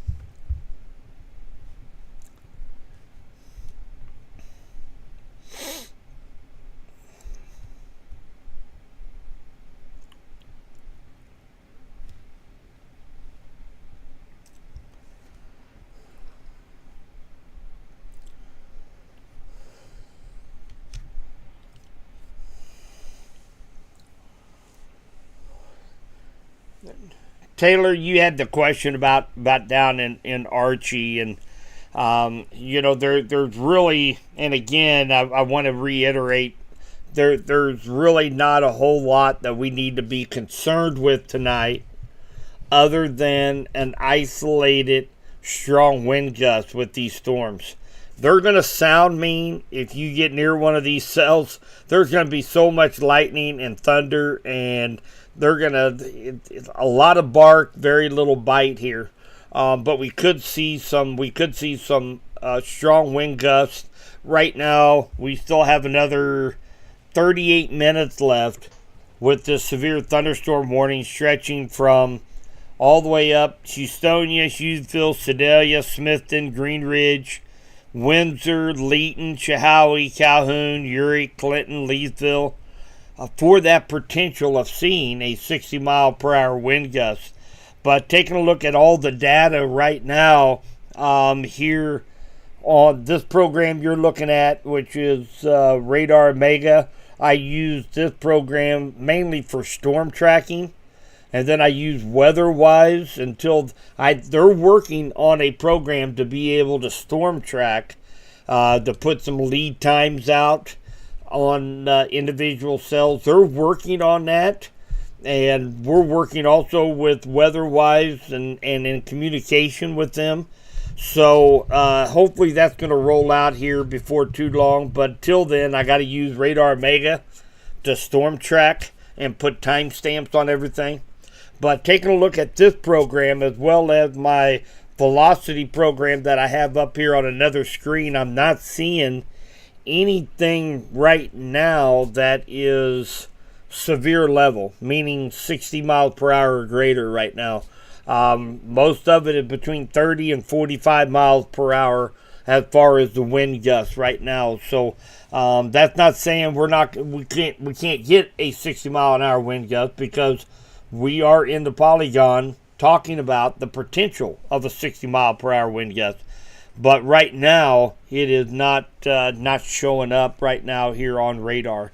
Taylor, you had the question about down in Archie, and there's really, and again, I want to reiterate, there's really not a whole lot that we need to be concerned with tonight, other than an isolated strong wind gust with these storms. they're going to sound mean. If you get near one of these cells, there's going to be so much lightning and thunder, and they're going to, a lot of bark, very little bite here. But we could see some strong wind gusts. Right now, we still have another 38 minutes left with this severe thunderstorm warning stretching from all the way up Houstonia, Hughesville, Sedalia, Smithton, Green Ridge, Windsor, Leeton, Chilhowie, Calhoun, Urick, Clinton, Leesville, for that potential of seeing a 60-mile-per-hour wind gust. But taking a look at all the data right now, here on this program you're looking at, which is Radar Mega, I use this program mainly for storm tracking. And then I use WeatherWise until they're working on a program to be able to storm track, to put some lead times out on individual cells. They're working on that. And we're working also with WeatherWise and in communication with them. So hopefully that's going to roll out here before too long. But till then, I got to use Radar Mega to storm track and put timestamps on everything. But taking a look at this program as well as my velocity program that I have up here on another screen, I'm not seeing anything right now that is severe level, meaning 60 miles per hour or greater right now. Most of it is between 30 and 45 miles per hour as far as the wind gusts right now. So that's not saying we can't get a 60 mile an hour wind gust, because we are in the polygon talking about the potential of a 60 mile per hour wind gust. But right now, it is not showing up right now here on radar.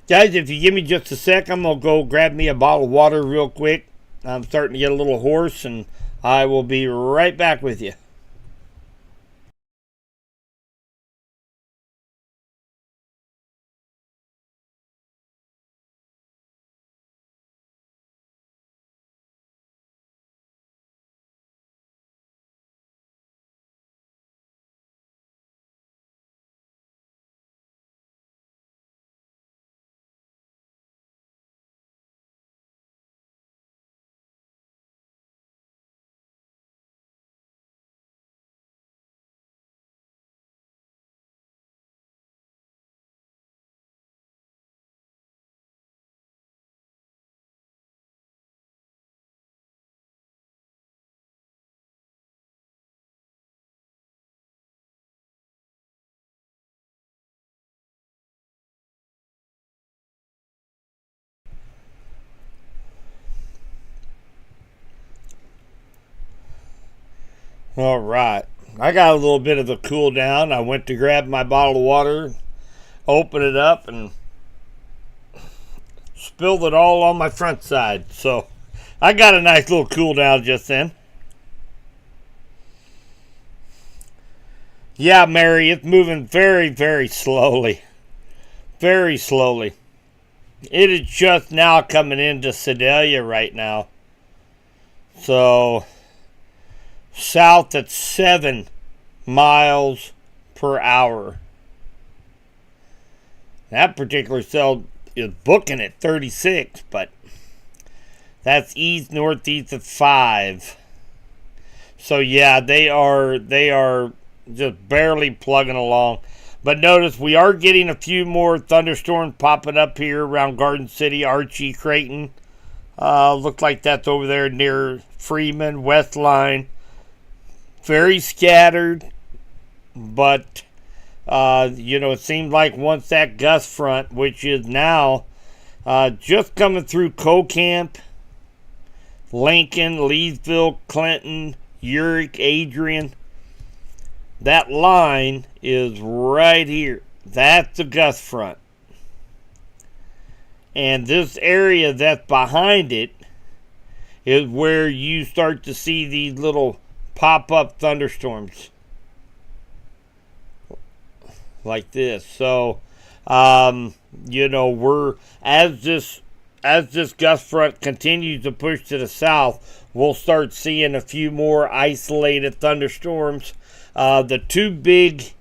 Guys, if you give me just a sec, I'm going to go grab me a bottle of water real quick. I'm starting to get a little hoarse, and I will be right back with you. All right, I got a little bit of a cool down. I went to grab my bottle of water, open it up, and spilled it all on my front side. So I got a nice little cool down just then. Yeah, Mary, it's moving very, very slowly. Very slowly. It is just now coming into Sedalia right now. So south at 7 miles per hour. That particular cell is booking at 36, but that's east northeast of 5. So yeah, they are just barely plugging along. But notice we are getting a few more thunderstorms popping up here around Garden City, Archie, Creighton. Looks like that's over there near Freeman, West Line. Very scattered, but it seems like once that gust front, which is now just coming through Cocamp, Lincoln, Leesville, Clinton, Urick, Adrian, that line is right here. That's the gust front. And this area that's behind it is where you start to see these little pop-up thunderstorms. like this. So, you know, we're as this gust front continues to push to the south, we'll start seeing a few more isolated thunderstorms. The two big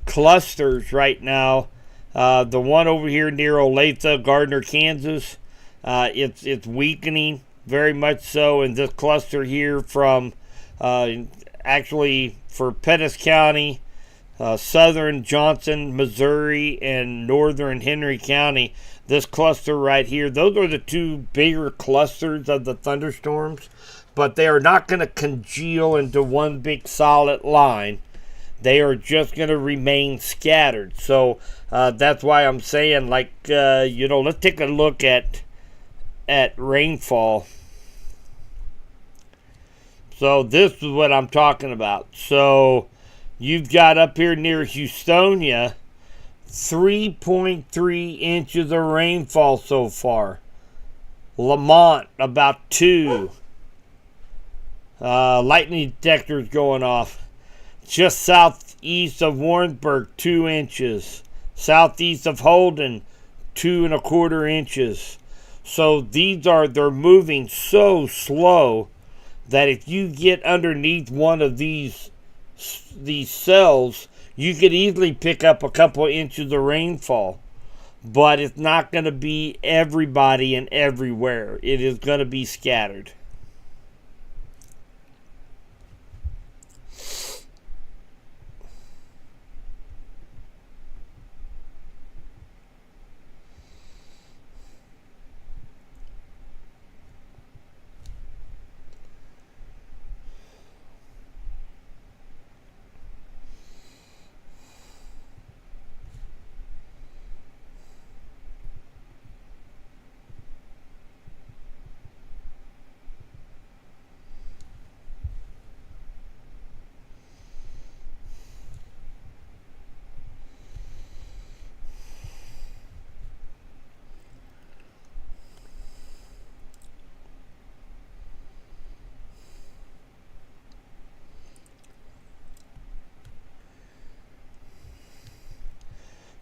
clusters right now, the one over here near Olathe, Gardner, Kansas, it's weakening very much so, and this cluster here from actually for Pettis County, southern Johnson, Missouri, and northern Henry County, this cluster right here, those are the two bigger clusters of the thunderstorms, but they are not going to congeal into one big solid line. They are just going to remain scattered. So that's why I'm saying, like, you know, let's take a look at rainfall. So this is what I'm talking about. So you've got up here near Houstonia 3.3 inches of rainfall so far. Lamont about 2. Lightning detectors going off. Just southeast of Warrensburg, 2 inches. Southeast of Holden, 2.25 inches. So they're moving so slow that if you get underneath one of these cells, you could easily pick up a couple inches of rainfall. But it's not going to be everybody and everywhere. It is going to be scattered.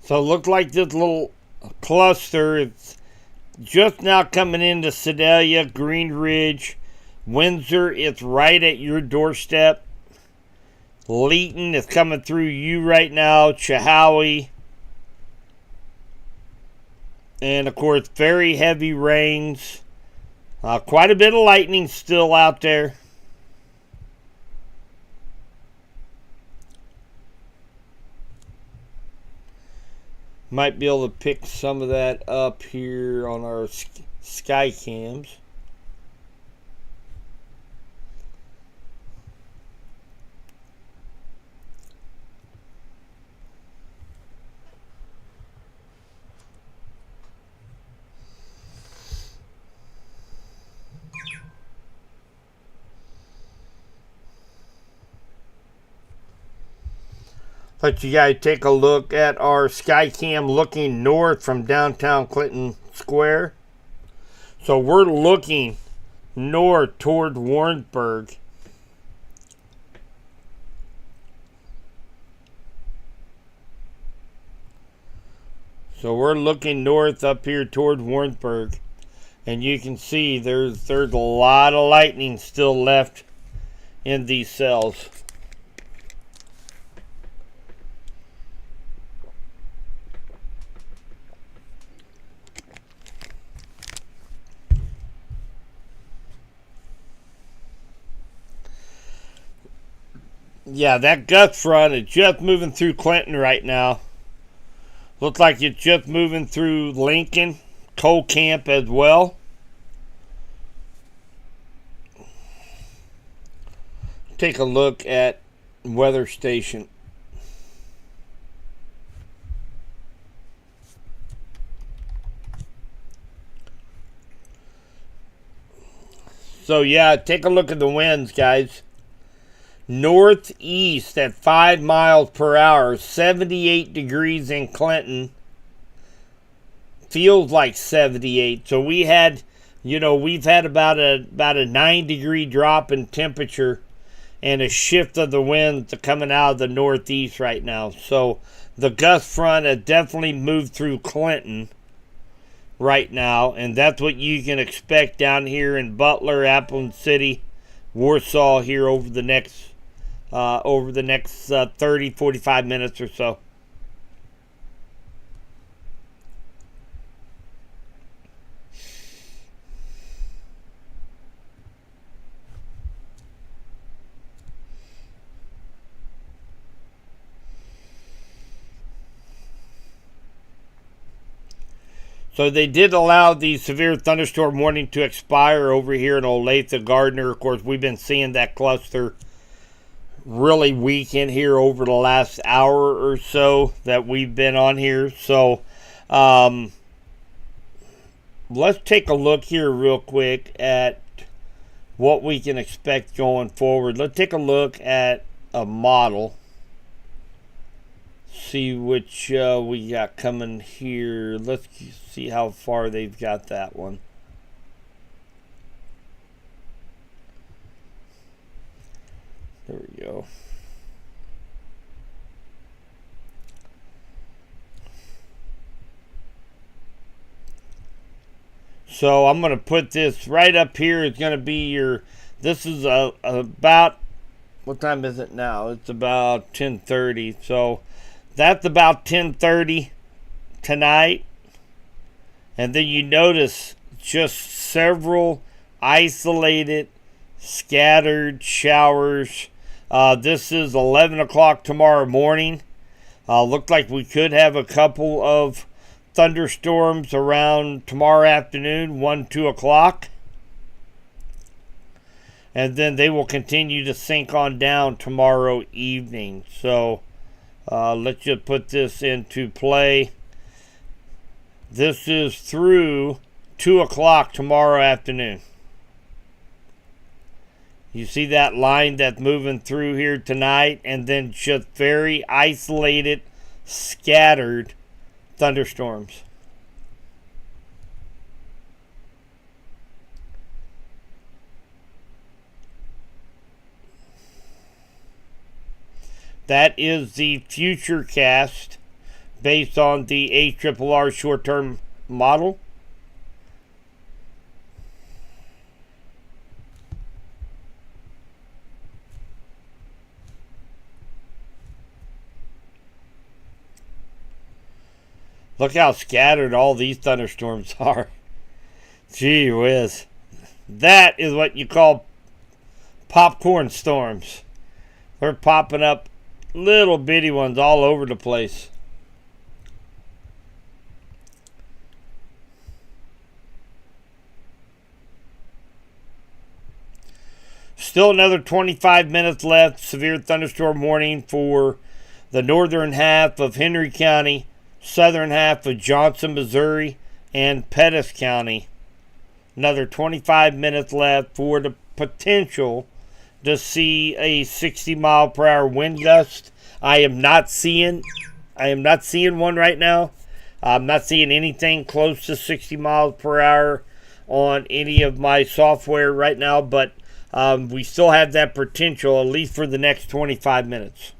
So it looks like this little cluster is just now coming into Sedalia, Green Ridge, Windsor. It's right at your doorstep. Leeton is coming through you right now. Chilhowie. And of course, very heavy rains. Quite a bit of lightning still out there. Might be able to pick some of that up here on our sky cams. Let you guys take a look at our Skycam looking north from downtown Clinton Square. So we're looking north toward Warrensburg. So we're looking north up here toward Warrensburg. And you can see there's a lot of lightning still left in these cells. Yeah, that gust front is just moving through Clinton right now. Looks like it's just moving through Lincoln, Coal Camp as well. Take a look at weather station. So yeah, take a look at the winds, guys. Northeast at 5 miles per hour, 78 degrees in Clinton. Feels like 78. So we had, we've had about a 9-degree drop in temperature, and a shift of the winds coming out of the northeast right now. So the gust front has definitely moved through Clinton right now, and that's what you can expect down here in Butler, Appleton City, Warsaw here over the next 30, 45 minutes or so. So they did allow the severe thunderstorm warning to expire over here in Olathe, Gardner. Of course, we've been seeing that cluster really weaken here over the last hour or so that we've been on here. So let's take a look here real quick at what we can expect going forward. Let's take a look at a model. See which we got coming here. Let's see how far they've got that one. There we go. So I'm going to put this right up here. It's going to be your, this is about, what time is it now? It's about 10:30. So that's about 10:30 tonight. And then you notice just several isolated, scattered showers. This is 11 o'clock tomorrow morning. Looked like we could have a couple of thunderstorms around tomorrow afternoon, 1, 2 o'clock. And then they will continue to sink on down tomorrow evening. So let's just put this into play. This is through 2 o'clock tomorrow afternoon. You see that line that's moving through here tonight, and then just very isolated, scattered thunderstorms. That is the Futurecast based on the ARRR short-term model. Look how scattered all these thunderstorms are. Gee whiz. That is what you call popcorn storms. They're popping up little bitty ones all over the place. Still another 25 minutes left. Severe thunderstorm warning for the northern half of Henry County, southern half of Johnson, Missouri, and Pettis County. Another 25 minutes left for the potential to see a 60-mile-per-hour wind gust. I am not seeing one right now. I'm not seeing anything close to 60 miles per hour on any of my software right now, but we still have that potential, at least for the next 25 minutes.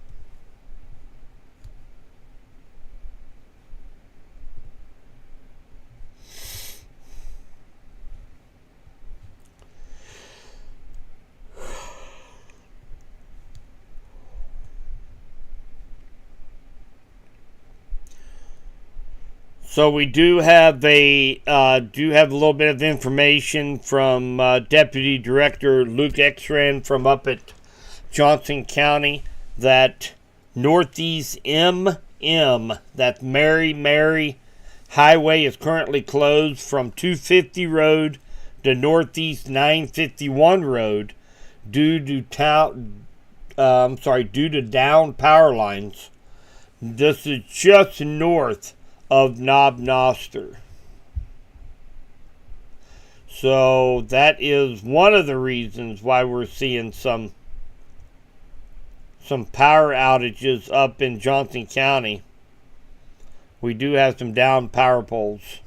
So we do have a little bit of information from Deputy Director Luke Exrand from up at Johnson County that Northeast MM, that Mary Highway, is currently closed from 250 Road to Northeast 951 Road due to down power lines. This is just north of Knob Noster. So that is one of the reasons why we're seeing some power outages up in Johnson County. We do have some down power poles.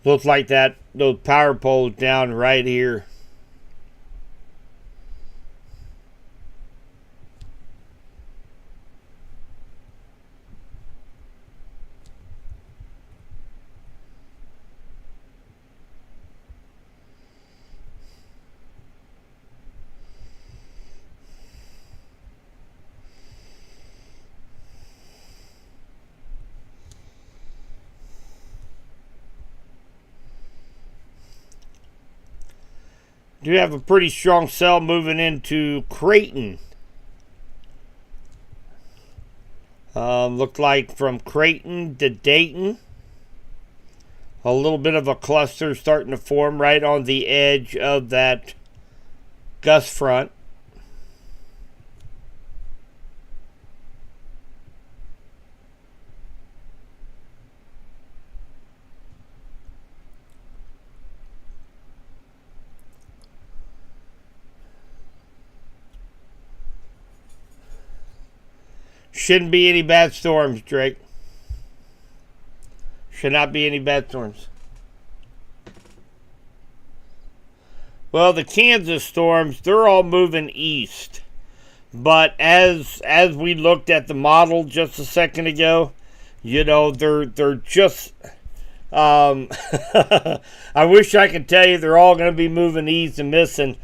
Looks like that those power poles down right here. Do have a pretty strong cell moving into Creighton. Looked like from Creighton to Dayton. A little bit of a cluster starting to form right on the edge of that gust front. Shouldn't be any bad storms, Drake. Should not be any bad storms. Well, the Kansas storms, they're all moving east. But as we looked at the model just a second ago, you know, they're just I wish I could tell you they're all going to be moving east and missing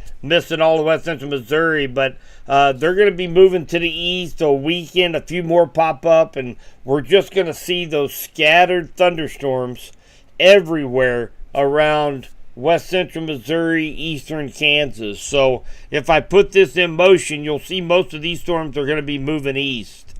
all of west central Missouri, but they're going to be moving to the east a weekend. A few more pop up, and we're just going to see those scattered thunderstorms everywhere around west central Missouri, eastern Kansas. So if I put this in motion, you'll see most of these storms are going to be moving east.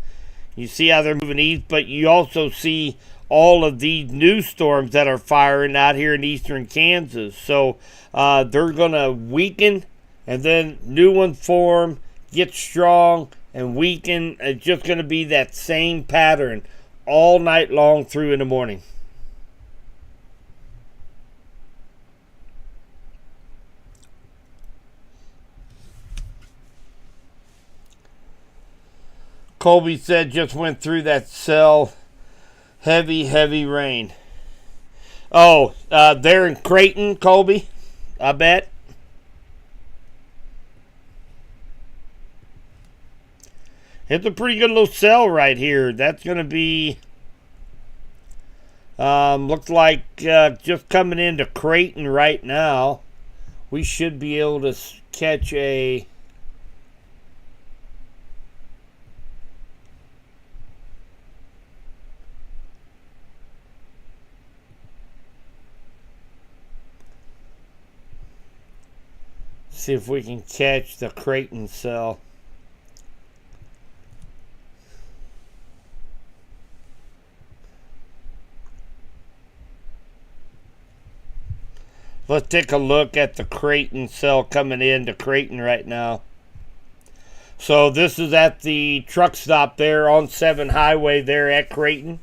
You see how they're moving east, but you also see all of these new storms that are firing out here in eastern Kansas. So they're going to weaken, and then new ones form, get strong, and weaken. It's just going to be that same pattern all night long through in the morning. Colby said just went through that cell. Heavy rain. Oh, they're in Creighton, Colby, I bet. It's a pretty good little cell right here. That's going to be, looks like just coming into Creighton right now. We should be able to catch a... See if we can catch the Creighton cell. Let's take a look at the Creighton cell coming into Creighton right now. So this is at the truck stop there on 7 Highway there at Creighton.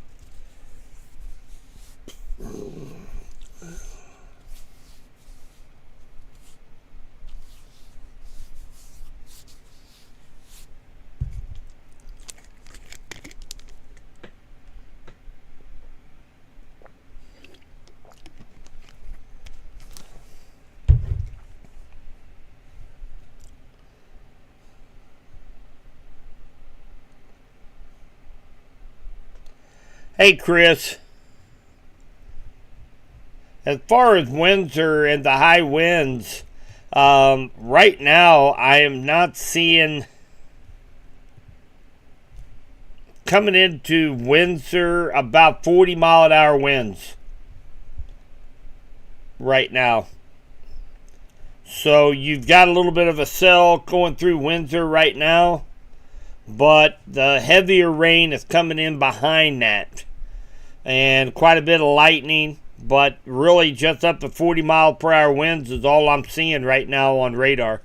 Hey, Chris. As far as Windsor and the high winds, right now I am not seeing coming into Windsor about 40-mile-an-hour winds right now. So you've got a little bit of a cell going through Windsor right now, but the heavier rain is coming in behind that. And quite a bit of lightning, but really just up to 40-mile-per-hour winds is all I'm seeing right now on radar.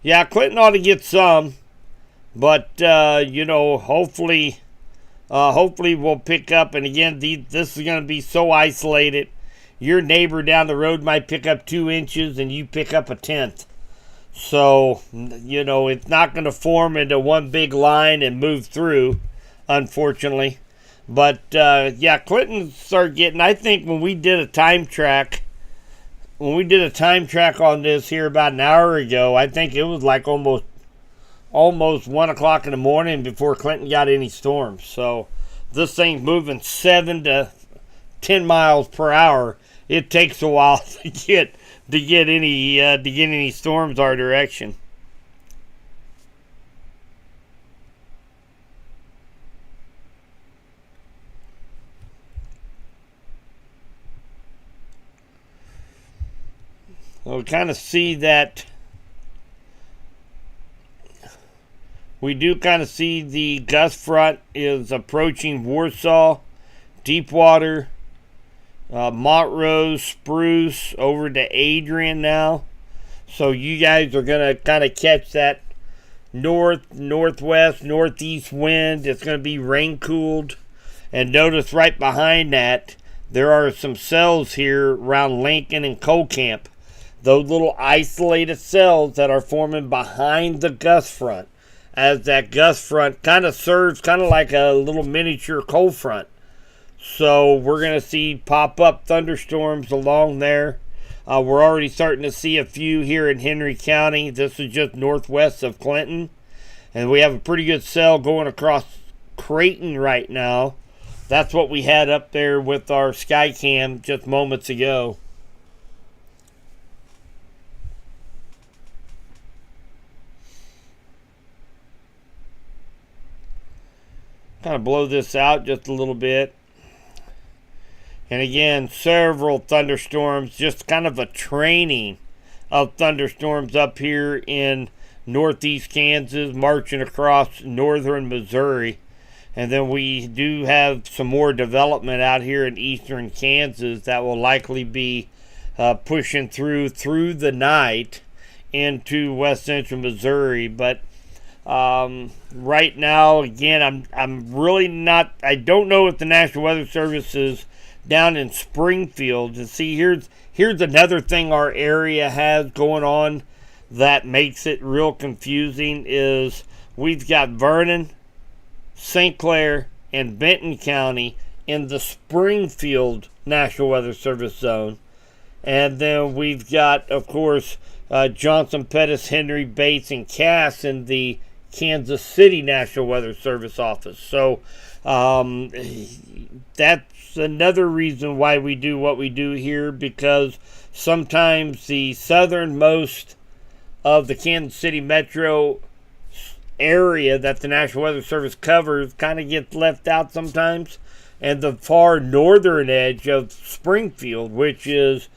Yeah, Clinton ought to get some, but you know, hopefully we'll pick up. And again, this is going to be so isolated. Your neighbor down the road might pick up 2 inches and you pick up 1/10. So, it's not going to form into one big line and move through, unfortunately. But, yeah, Clinton started getting, I think when we did a time track on this here about an hour ago, I think it was like almost 1 o'clock in the morning before Clinton got any storms. So this thing's moving 7 to 10 miles per hour. It takes a while to get any storms our direction. We kind of see that. We do kind of see the gust front is approaching Warsaw, Deepwater, Montrose, Spruce, over to Adrian now. So you guys are going to kind of catch that north, northwest, northeast wind. It's going to be rain cooled. And notice right behind that, there are some cells here around Lincoln and Coal Camp. Those little isolated cells that are forming behind the gust front, as that gust front kind of serves kind of like a little miniature cold front. So we're going to see pop-up thunderstorms along there. We're already starting to see a few here in Henry County. This is just northwest of Clinton. And we have a pretty good cell going across Creighton right now. That's what we had up there with our Skycam just moments ago. Kind of blow this out just a little bit. And again, several thunderstorms, just kind of a training of thunderstorms up here in northeast Kansas, marching across northern Missouri. And then we do have some more development out here in eastern Kansas that will likely be pushing through the night into west central Missouri. But right now, again, I'm really not. I don't know if the National Weather Service is down in Springfield. To see, here's another thing our area has going on that makes it real confusing. Is we've got Vernon, St. Clair, and Benton County in the Springfield National Weather Service zone, and then we've got, of course, Johnson, Pettis, Henry, Bates, and Cass in the Kansas City National Weather Service office. So that's another reason why we do what we do here, because sometimes the southernmost of the Kansas City metro area that the National Weather Service covers kind of gets left out sometimes, and the far northern edge of Springfield, which is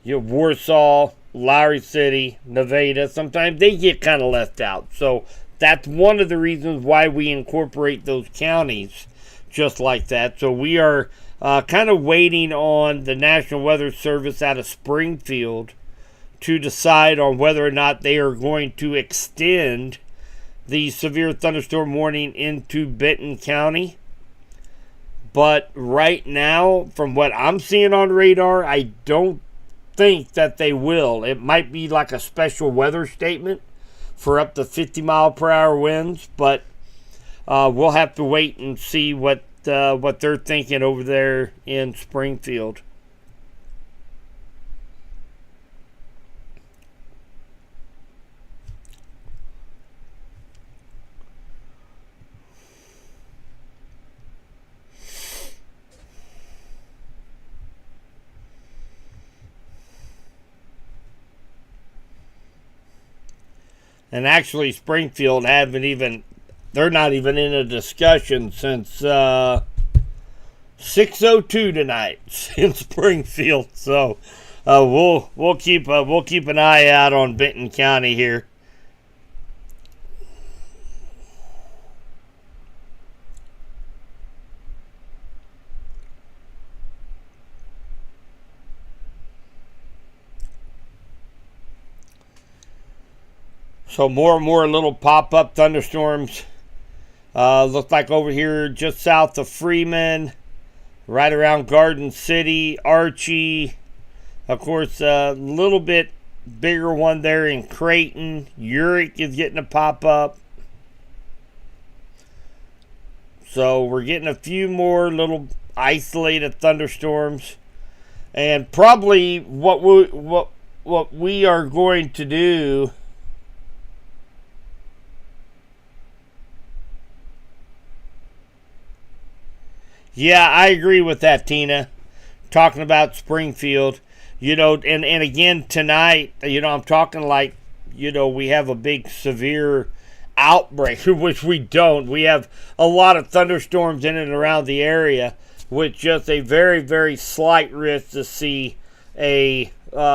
Warsaw, Lowry City, Nevada, sometimes they get kind of left out. So that's one of the reasons why we incorporate those counties just like that. So we are kind of waiting on the National Weather Service out of Springfield to decide on whether or not they are going to extend the severe thunderstorm warning into Benton County. But right now, from what I'm seeing on radar, I don't think that they will. It might be like a special weather statement for up to 50 mile per hour winds, but we'll have to wait and see what they're thinking over there in Springfield. And actually, Springfield they're not even in a discussion since 6:02 tonight in Springfield. So we'll keep an eye out on Benton County here. So more and more little pop-up thunderstorms. Look like over here just south of Freeman, right around Garden City, Archie. Of course, a little bit bigger one there in Creighton. Uric is getting a pop up. So we're getting a few more little isolated thunderstorms. And probably what we are going to do Yeah, I agree with that, Tina. Talking about Springfield, and again tonight, I'm talking like, we have a big severe outbreak, which we don't. We have a lot of thunderstorms in and around the area with just a very, very slight risk to see a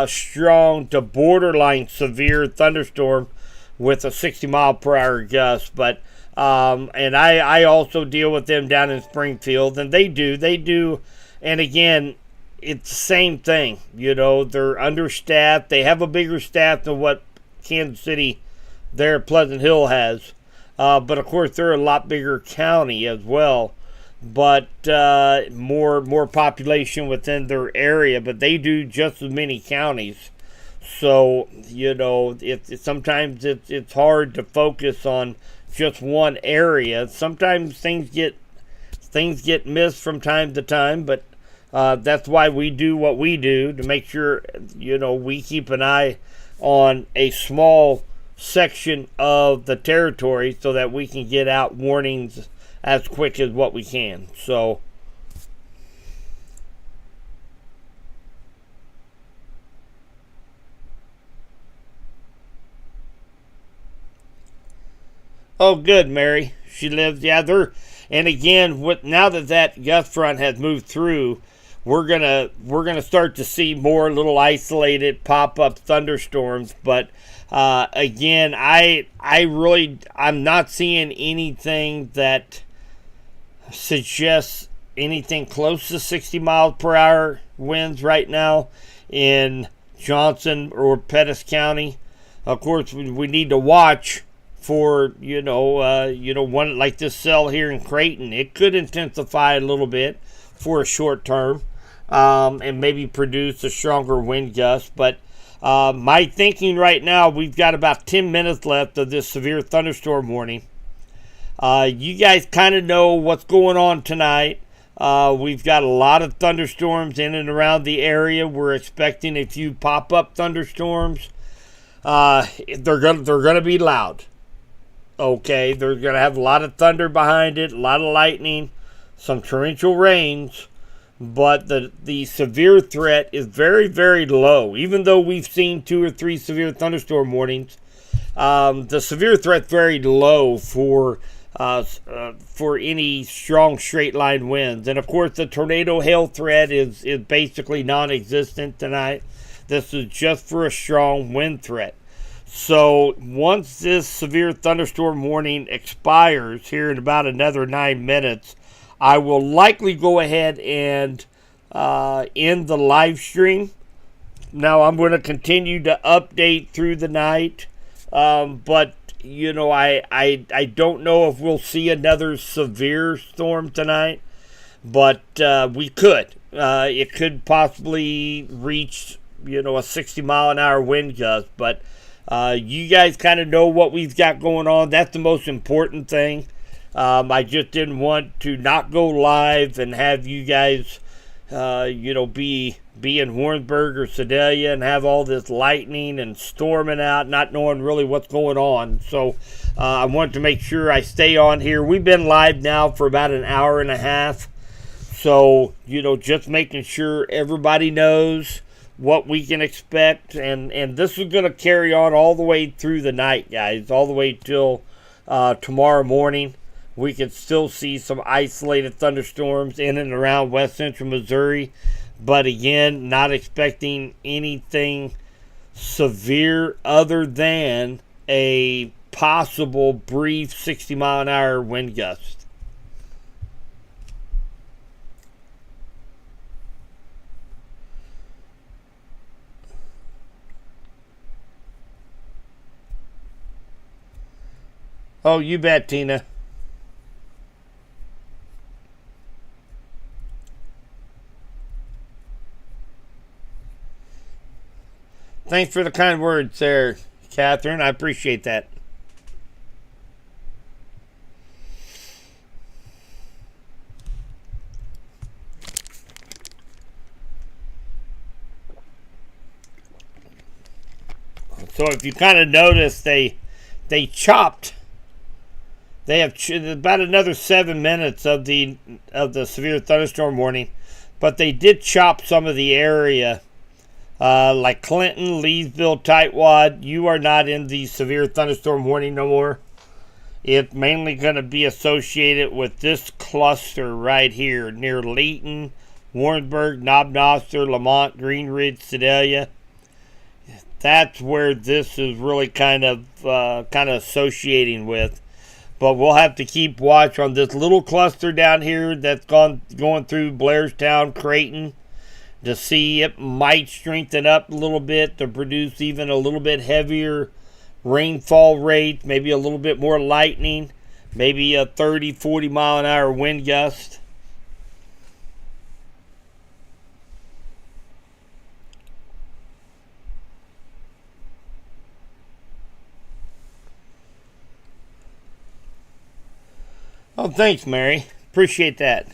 strong to borderline severe thunderstorm with a 60 mile per hour gust. But and I also deal with them down in Springfield, and they do. And again, it's the same thing. They're understaffed. They have a bigger staff than what Kansas City there at Pleasant Hill has. But of course, they're a lot bigger county as well. But more population within their area. But they do just as many counties. So, sometimes it's hard to focus on just one area. Sometimes things get missed from time to time, but that's why we do what we do, to make sure we keep an eye on a small section of the territory so that we can get out warnings as quick as what we can. So oh, good, Mary. She lives. Yeah, and again, now that gust front has moved through, we're gonna start to see more little isolated pop up thunderstorms. But again, I'm not seeing anything that suggests anything close to 60 miles per hour winds right now in Johnson or Pettis County. Of course, we need to watch for one like this cell here in Creighton. It could intensify a little bit for a short term, and maybe produce a stronger wind gust. But my thinking right now, we've got about 10 minutes left of this severe thunderstorm warning. You guys kind of know what's going on tonight. We've got a lot of thunderstorms in and around the area. We're expecting a few pop-up thunderstorms. They're gonna be loud. Okay, they're going to have a lot of thunder behind it, a lot of lightning, some torrential rains, but the severe threat is very, very low. Even though we've seen 2 or 3 severe thunderstorm warnings, the severe threat very low for any strong straight line winds. And of course, the tornado hail threat is basically non-existent tonight. This is just for a strong wind threat. So once this severe thunderstorm warning expires here in about another 9 minutes, I will likely go ahead and end the live stream. Now I'm going to continue to update through the night, but I don't know if we'll see another severe storm tonight, but we could. It could possibly reach a 60 mile an hour wind gust, but you guys kind of know what we've got going on. That's the most important thing. I just didn't want to not go live and have you guys, be in Warrensburg or Sedalia and have all this lightning and storming out, not knowing really what's going on. So I wanted to make sure I stay on here. We've been live now for about an hour and a half. So, just making sure everybody knows what we can expect, and this is going to carry on all the way through the night, guys, all the way till tomorrow morning. We can still see some isolated thunderstorms in and around west central Missouri, but again, not expecting anything severe other than a possible brief 60 mile an hour wind gust. Oh, you bet, Tina. Thanks for the kind words there, Catherine. I appreciate that. So if you kind of notice, they chopped. They have about another 7 minutes of the severe thunderstorm warning, but they did chop some of the area, like Clinton, Leesville, Tightwad. You are not in the severe thunderstorm warning no more. It's mainly going to be associated with this cluster right here near Leeton, Warrensburg, Knob Noster, Lamont, Green Ridge, Sedalia. That's where this is really kind of associating with. But we'll have to keep watch on this little cluster down here that's going through Blairstown, Creighton, to see it might strengthen up a little bit to produce even a little bit heavier rainfall rate, maybe a little bit more lightning, maybe a 30, 40 mile an hour wind gust. Oh, thanks, Mary. Appreciate that.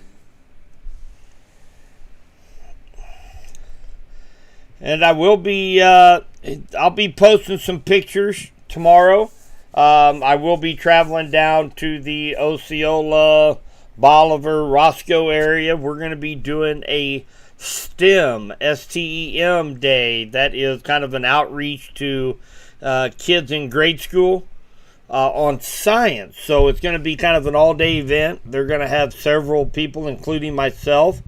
And I will be, I'll be posting some pictures tomorrow. I will be traveling down to the Osceola, Bolivar, Roscoe area. We're going to be doing a STEM, S-T-E-M day. That is kind of an outreach to kids in grade school. On science. So it's going to be kind of an all-day event. They're going to have several people, including myself.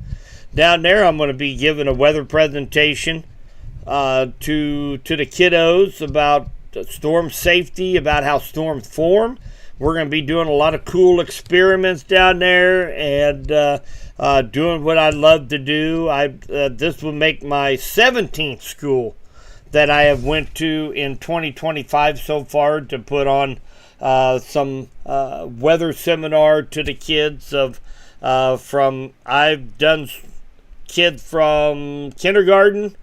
Down there, I'm going to be giving a weather presentation to the kiddos about storm safety, about how storms form. We're going to be doing a lot of cool experiments down there and doing what I love to do. This will make my 17th school that I have went to in 2025 so far to put on some weather seminar to the kids I've done kids from kindergarten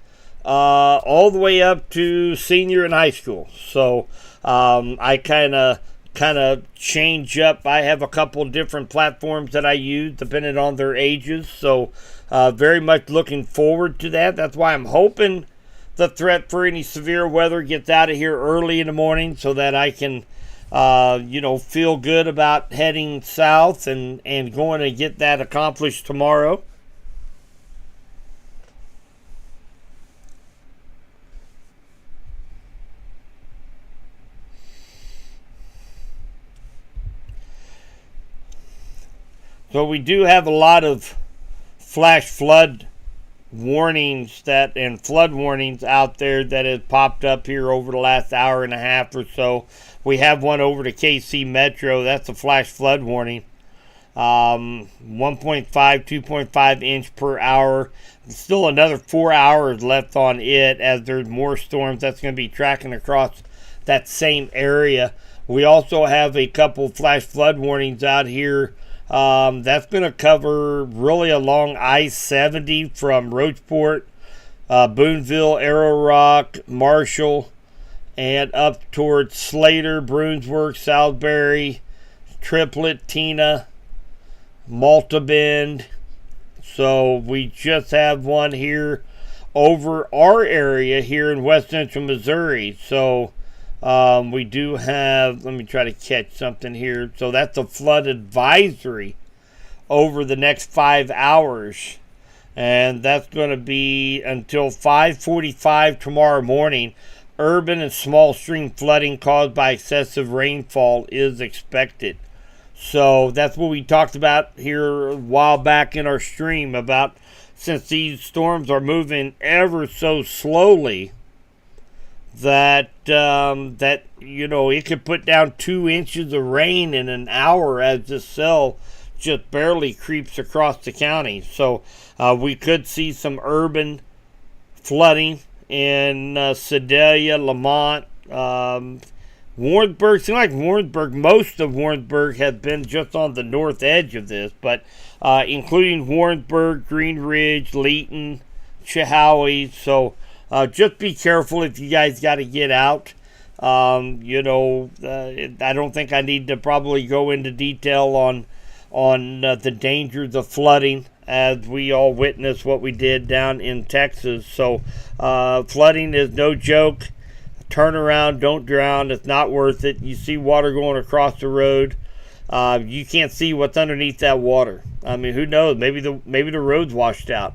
all the way up to senior in high school. So I kind of change up. I have a couple different platforms that I use depending on their ages. So very much looking forward to that. That's why I'm hoping the threat for any severe weather gets out of here early in the morning so that I can, feel good about heading south and going to get that accomplished tomorrow. So we do have a lot of flash flood warnings and flood warnings out there that has popped up here over the last hour and a half or so. We have one over to KC Metro. That's a flash flood warning. 1.5, 2.5 inch per hour. Still another 4 hours left on it as there's more storms that's going to be tracking across that same area. We also have a couple flash flood warnings out here. That's going to cover really along I-70 from Roachport, Boonville, Arrow Rock, Marshall, and up towards Slater, Brunswick, Salisbury, Triplet, Tina, Malta Bend. So we just have one here over our area here in West Central Missouri. So we do have, let me try to catch something here. So that's a flood advisory over the next 5 hours. And that's going to be until 5:45 tomorrow morning. Urban and small stream flooding caused by excessive rainfall is expected. So that's what we talked about here a while back in our stream about, since these storms are moving ever so slowly, that it could put down 2 inches of rain in an hour as this cell just barely creeps across the county. So we could see some urban flooding in Sedalia, Lamont, Warrensburg. Seems like Warrensburg, most of Warrensburg has been just on the north edge of this, but including Warrensburg, Green Ridge, Leeton, Chehowee. So just be careful if you guys got to get out. I don't think I need to probably go into detail on the dangers of flooding, as we all witnessed what we did down in Texas. So flooding is no joke. Turn around, don't drown. It's not worth it. You see water going across the road. You can't see what's underneath that water. I mean, who knows? Maybe the road's washed out.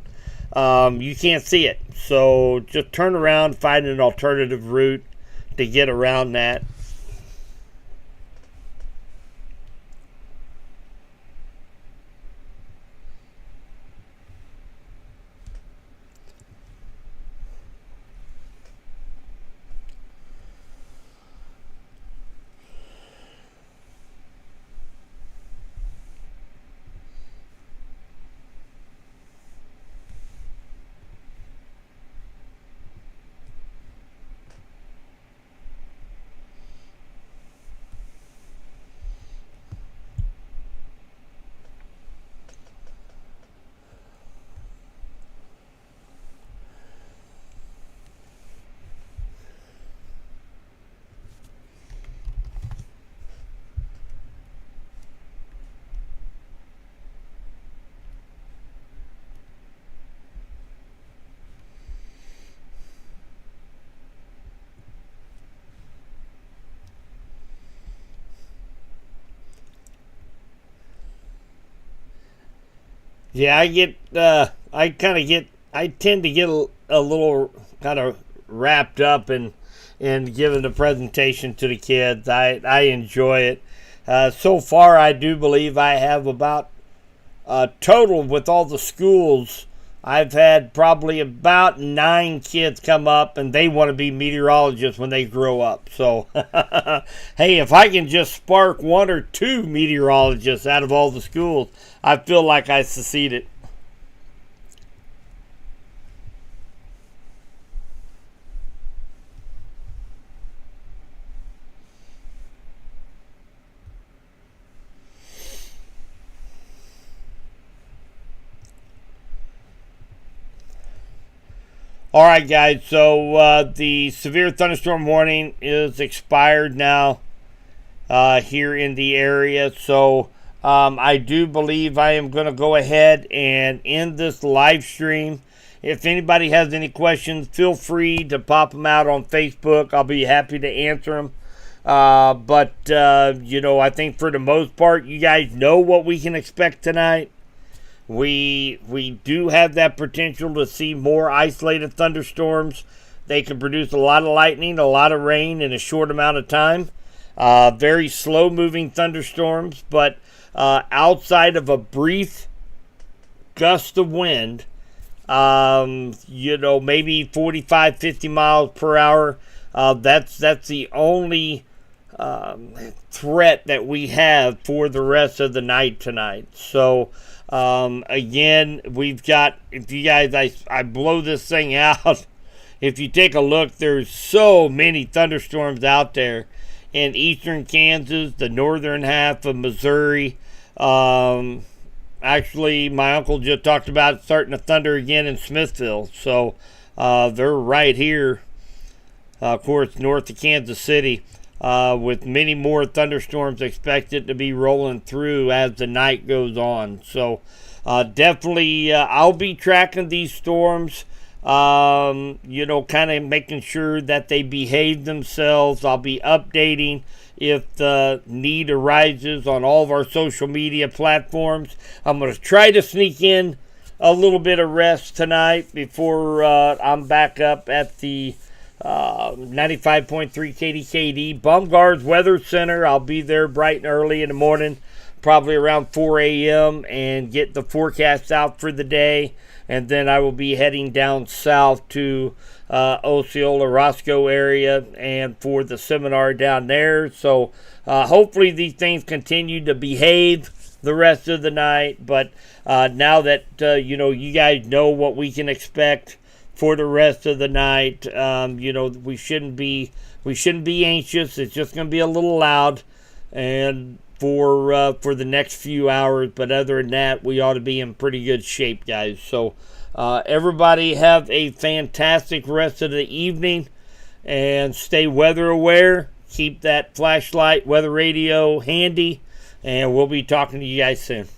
You can't see it. So just turn around, find an alternative route to get around that. Yeah, I tend to get a little kind of wrapped up in giving the presentation to the kids. I enjoy it. So far, I do believe I have about total with all the schools. I've had probably about 9 kids come up, and they want to be meteorologists when they grow up. So, hey, if I can just spark 1 or 2 meteorologists out of all the schools, I feel like I succeeded. All right, guys. So the severe thunderstorm warning is expired now here in the area. So I do believe I am going to go ahead and end this live stream. If anybody has any questions, feel free to pop them out on Facebook. I'll be happy to answer them. I think for the most part, you guys know what we can expect tonight. We do have that potential to see more isolated thunderstorms. They can produce a lot of lightning, a lot of rain in a short amount of time. Very slow moving thunderstorms, but outside of a brief gust of wind, maybe 45, 50 miles per hour, that's the only threat that we have for the rest of the night tonight. So again, we've got, if you guys, I blow this thing out. If you take a look, there's so many thunderstorms out there in eastern Kansas, the northern half of Missouri. Actually, my uncle just talked about starting to thunder again in Smithville. So they're right here, of course, north of Kansas City. With many more thunderstorms expected to be rolling through as the night goes on. So definitely I'll be tracking these storms, kind of making sure that they behave themselves. I'll be updating if the need arises on all of our social media platforms. I'm going to try to sneak in a little bit of rest tonight before I'm back up at the 95.3 KDKD Baumgard's Weather Center. I'll be there bright and early in the morning, probably around 4 a.m. and get the forecast out for the day. And then I will be heading down south to Osceola, Roscoe area, and for the seminar down there. So hopefully these things continue to behave the rest of the night. But now that you guys know what we can expect for the rest of the night, we shouldn't be anxious. It's just going to be a little loud, and for the next few hours. But other than that, we ought to be in pretty good shape, guys. So Everybody have a fantastic rest of the evening and stay weather aware. Keep that flashlight, weather radio handy, and we'll be talking to you guys soon.